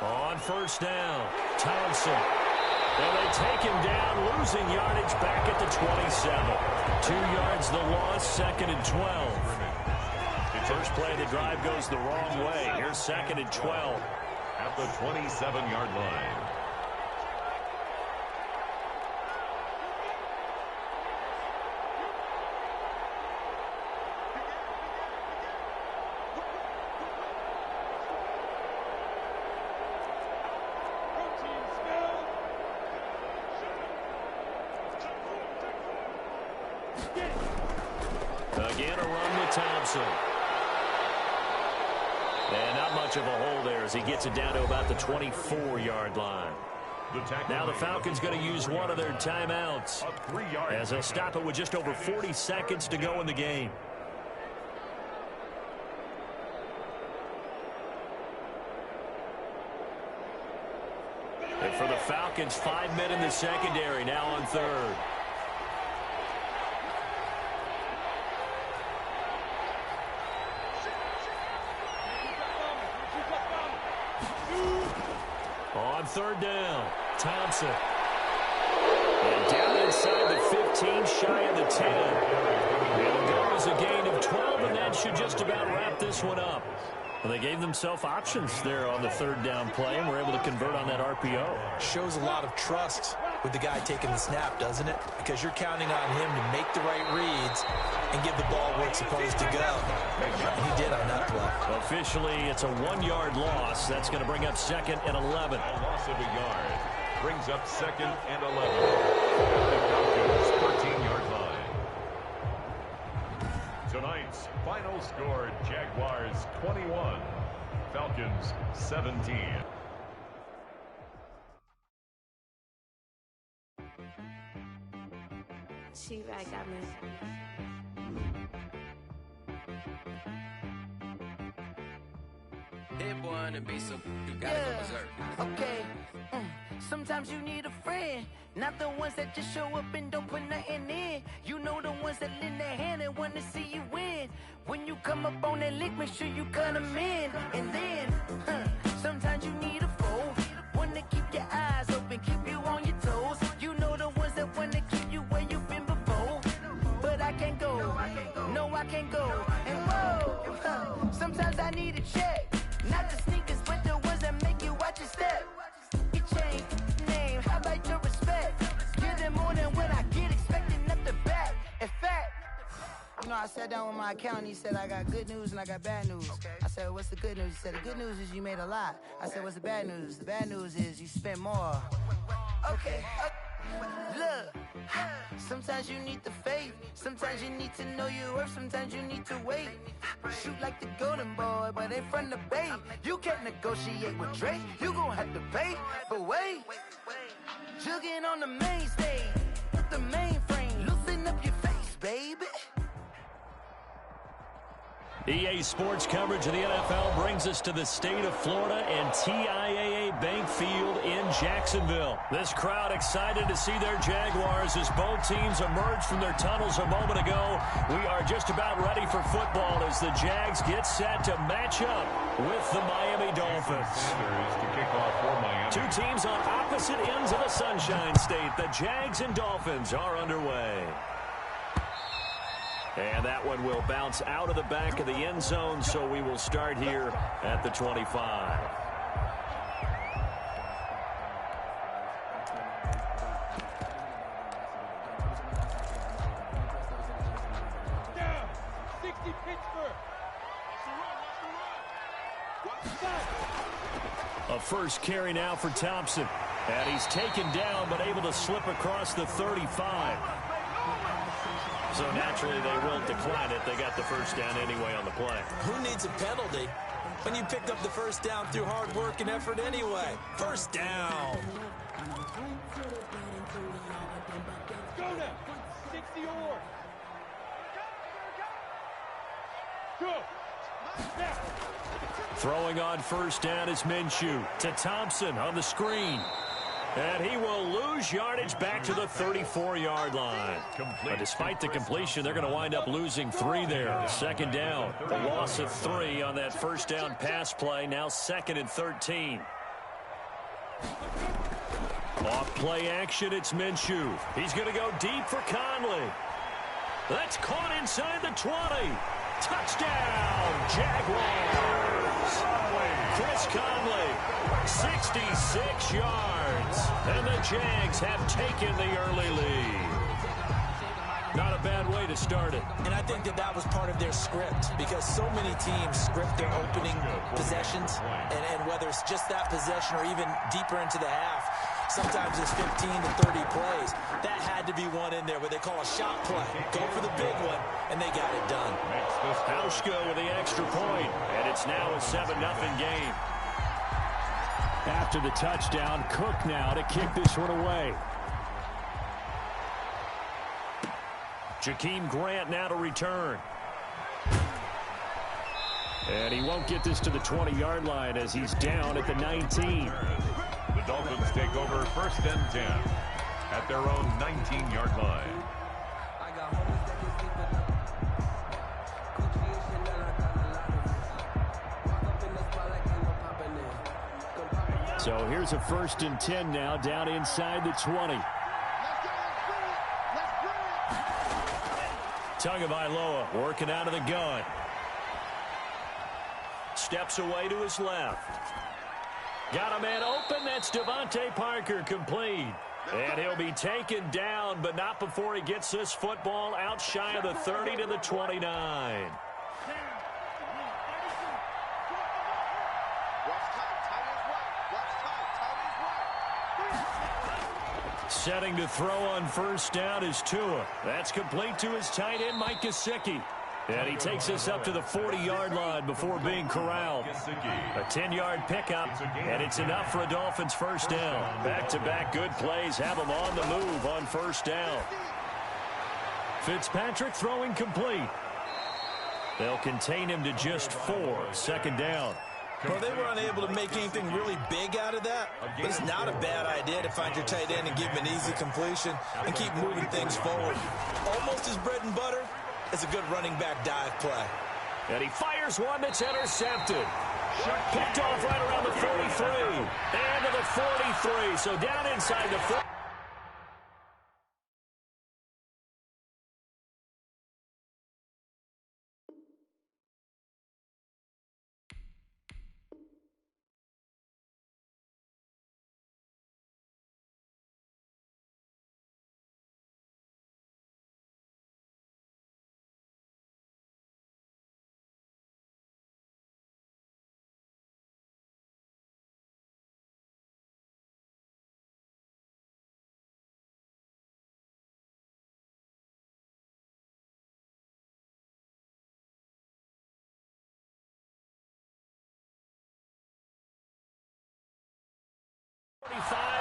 On 1st down, Thompson. And they take him down, losing yardage back at the 27. 2 yards the loss, 2nd and 12. The first play of the drive goes the wrong way. Here's 2nd and 12. At the 27-yard line. Again, a run with Thompson. And not much of a hole there as he gets it down to about the 24-yard line. Now the Falcons going to use one of their timeouts as they'll stop it with just over 40 seconds to go in the game. And for the Falcons, 5 men in the secondary, now on 3rd. On 3rd down, Thompson. And down inside the 15, shy of the 10. It'll go as a gain of 12, and that should just about wrap this one up. Well, they gave themselves options there on the 3rd down play, and were able to convert on that RPO. Shows a lot of trust with the guy taking the snap, doesn't it? Because you're counting on him to make the right reads and give the ball where it's supposed to go. And he did on that play. Officially, it's a 1-yard loss. That's going to bring up 2nd and 11. A loss of a yard brings up 2nd and 11. The Falcons' 13-yard line. Tonight's final score, Jaguars 21, Falcons 17. She-Rag got me. Hit one and be so you gotta go berserk. Okay. Sometimes you need a friend, not the ones that just show up and don't put nothing in. You know the ones that lend their hand and want to see you win. When you come up on that lick, make sure you cut them in. And then, sometimes you need a foe, one to keep your eyes open, keep you on your toes. You know the ones that want to keep you where you've been before. But I can't go, no I can't go. And whoa, sometimes I need a check. Not the sneakers, but the ones that make you watch your step. Your chain, name, how about your respect? Give them more than what I get, expecting up the back. In fact, you know, I sat down with my accountant, he said, I got good news and I got bad news. I said, what's the good news? He said, the good news is you made a lot. I said, what's the bad news? The bad news is you spent more. Okay. Look, sometimes you need the faith, sometimes you need to know your worth, sometimes you need to wait. Shoot like the golden boy, but ain't from the bay. You can't negotiate with Drake, you gon' have to pay. But wait, jugging on the main stage, the mainframe, loosen up your face, baby. EA Sports coverage of the NFL brings us to the state of Florida and TIAA Bank Field in Jacksonville. This crowd excited to see their Jaguars as both teams emerge from their tunnels a moment ago. We are just about ready for football as the Jags get set to match up with the Miami Dolphins. Two teams on opposite ends of the Sunshine State. The Jags and Dolphins are underway. And that one will bounce out of the back of the end zone, so we will start here at the 25. Down. 60 Pittsburgh. A first carry now for Thompson. And he's taken down, but able to slip across the 35. So naturally they will decline it. They got the first down anyway on the play. Who needs a penalty when you picked up the first down through hard work and effort anyway. First down. Go now. 60 or. Go. Now. Throwing on first down is Minshew to Thompson on the screen. And he will lose yardage back to the 34-yard line. But despite the completion, they're going to wind up losing 3 there. Second down. The loss of 3 on that first down pass play. Now 2nd and 13. Off play action, it's Minshew. He's going to go deep for Conley. That's caught inside the 20. Touchdown, Jaguars. Chris Conley, 66 yards. And the Jags have taken the early lead. Not a bad way to start it. And I think that was part of their script, because so many teams script their opening possessions, and whether it's just that possession or even deeper into the half, sometimes it's 15 to 30 plays. That had to be one in there where they call a shot play. Go for the big one, and they got it done. Hauschka with the extra point, and it's now a 7-0 game. After the touchdown, Cook now to kick this one away. Jakeem Grant now to return. And he won't get this to the 20-yard line as he's down at the 19. The Dolphins take over 1st and 10 at their own 19-yard line. So here's a 1st and 10 now down inside the 20. Tagovailoa working out of the gun. Steps away to his left. Got a man open. That's Devontae Parker, complete. And he'll be taken down, but not before he gets this football out shy of the 30 to the 29. Setting to throw on first down is Tua. That's complete to his tight end, Mike Gesicki. And he takes us up to the 40-yard line before being corralled. A 10-yard pickup, and it's enough for a Dolphins first down. Back-to-back good plays have them on the move on first down. Fitzpatrick throwing complete. They'll contain him to just 4. 2nd down. Well, they were unable to make anything really big out of that, but it's not a bad idea to find your tight end and give him an easy completion and keep moving things forward. Almost his bread and butter. It's a good running back dive play. And he fires one that's intercepted. Picked off right around the 43. And to the 43. So down inside the 40.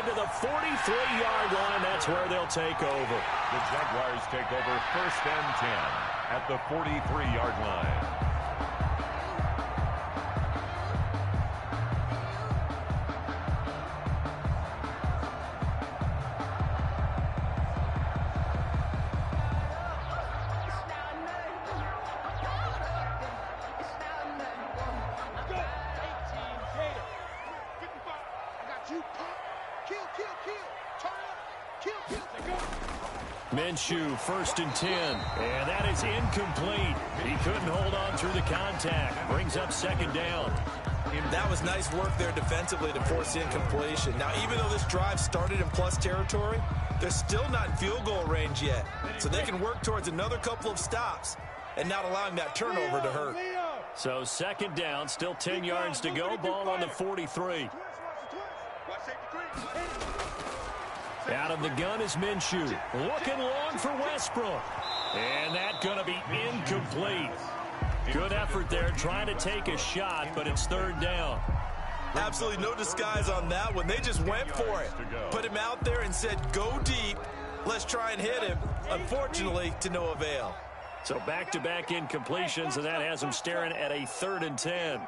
To the 43-yard line, that's where they'll take over. The Jaguars take over 1st and 10 at the 43-yard line. Minshew, 1st and 10. And that is incomplete. He couldn't hold on through the contact. Brings up 2nd down. That was nice work there defensively to force incompletion. Now, even though this drive started in plus territory, they're still not in field goal range yet. So they can work towards another couple of stops and not allowing that turnover to hurt. So 2nd down, still 10 yards to go. Ball on the 43. Out of the gun is Minshew. Looking long for Westbrook. And that's going to be incomplete. Good effort there, trying to take a shot, but it's third down. Absolutely no disguise on that one. They just went for it. Put him out there and said, go deep. Let's try and hit him. Unfortunately, to no avail. So back-to-back incompletions, and that has him staring at a 3rd and 10.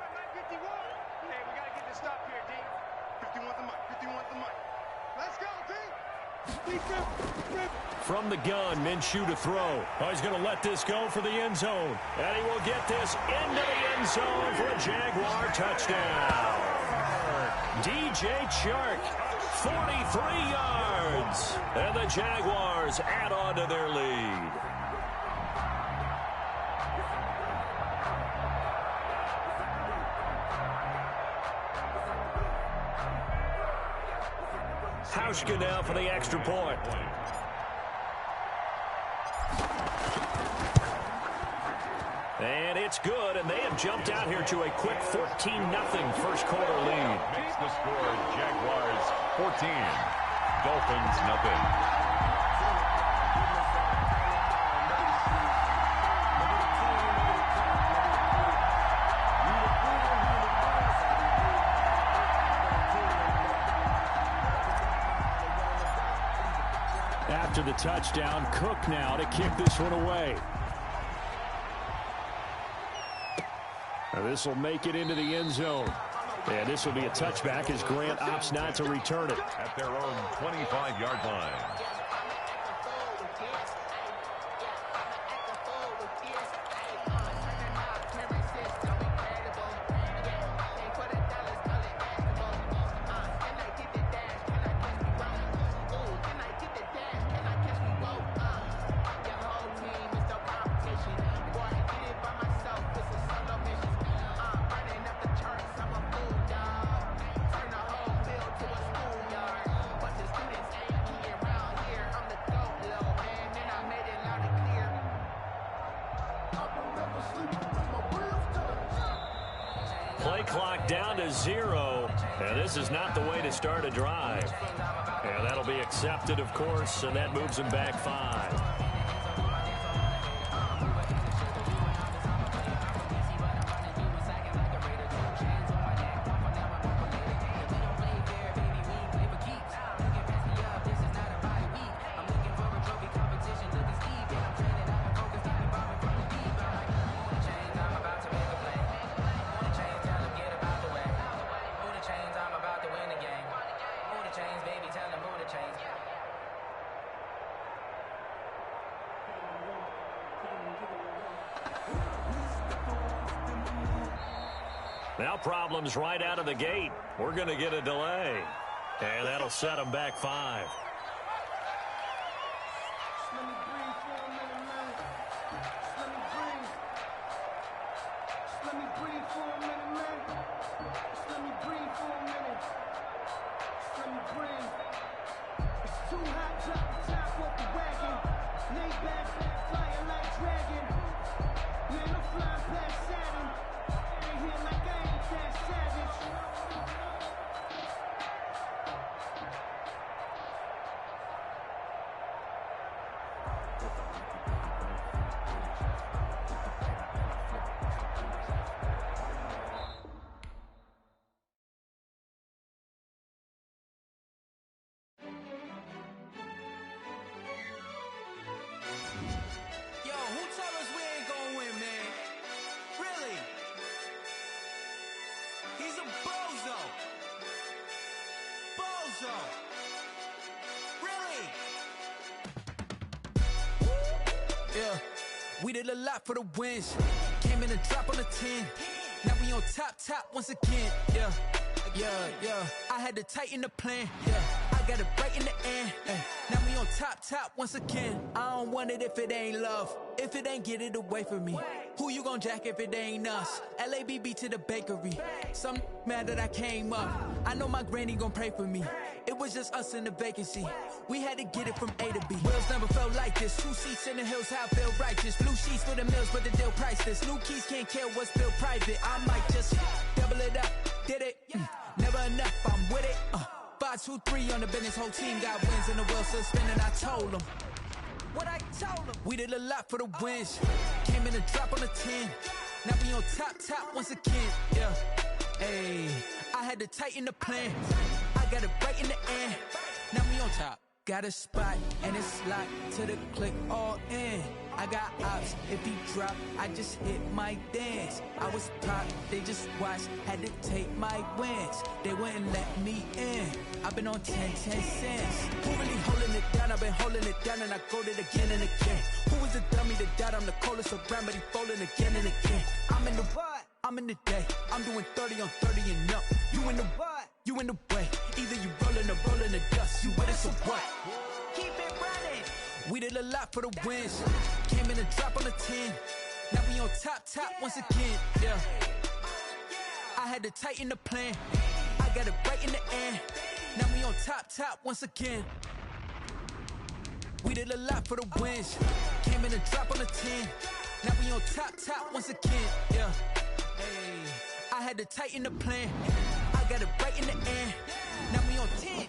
From the gun, Minshew to throw. Oh, he's going to let this go for the end zone. And he will get this into the end zone for a Jaguar touchdown. DJ Chark, 43 yards. And the Jaguars add on to their lead. Hauschka now for the extra point. And it's good, and they have jumped out here to a quick 14-0 first quarter lead. Makes the score Jaguars 14, Dolphins nothing. After the touchdown, Cook now to kick this one away. This will make it into the end zone. And this will be a touchback as Grant opts not to return it. At their own 25-yard line. Play clock down to 0, and this is not the way to start a drive. And that'll be accepted, of course, and that moves him back 5. Now problems right out of the gate. We're going to get a delay. And that'll set them back 5. Yeah, we did a lot for the wins. Came in and drop on the 10. Now we on top once again. Yeah. I had to tighten the plan. Yeah, I got it right in the end. Now we on top once again. I don't want it if it ain't love. If it ain't, get it away from me. Who you gon' jack if it ain't us? LABB to the bakery. Some mad that I came up. I know my granny gon' pray for me. It was just us in the vacancy. We had to get it from A to B. Wheels never felt like this. 2 seats in the hills, how I feel righteous. Blue sheets for the mills, but the deal priceless. New keys can't care what's built private. I might just double it up. Did it? Never enough, I'm with it. 5, 2, 3 on the business. Whole team got wins and the wheels still spinning. I told them what I told them. We did a lot for the wins. Came in and drop on the 10. Now we on top once again, yeah. Ayy, I had to tighten the plan. I got it right in the end. Now we on top. Got a spot and it's locked to the click all in. I got ops, if he drop, I just hit my dance. I was popped, they just watched, had to take my wins. They wouldn't let me in. I've been on 10 cents. Who really holding it down? I've been holding it down and I go it again and again. Who was the dummy that died? I'm the coldest around, but he folding again and again. I'm in the what? I'm in the day. I'm doing 30 on 30 and up. You in the what? You in the way. Either you rolling or rolling the dust. You with us or what? Keep it running. We did a lot for the wins. Came in and drop on the 10. Now we on top once again, yeah. I had to tighten the plan. I got it right in the end. Now we on top once again. We did a lot for the wins. Came in and drop on the 10. Now we on top once again, yeah. Hey, I had to tighten the plan. I got it right in the end. Now we on 10.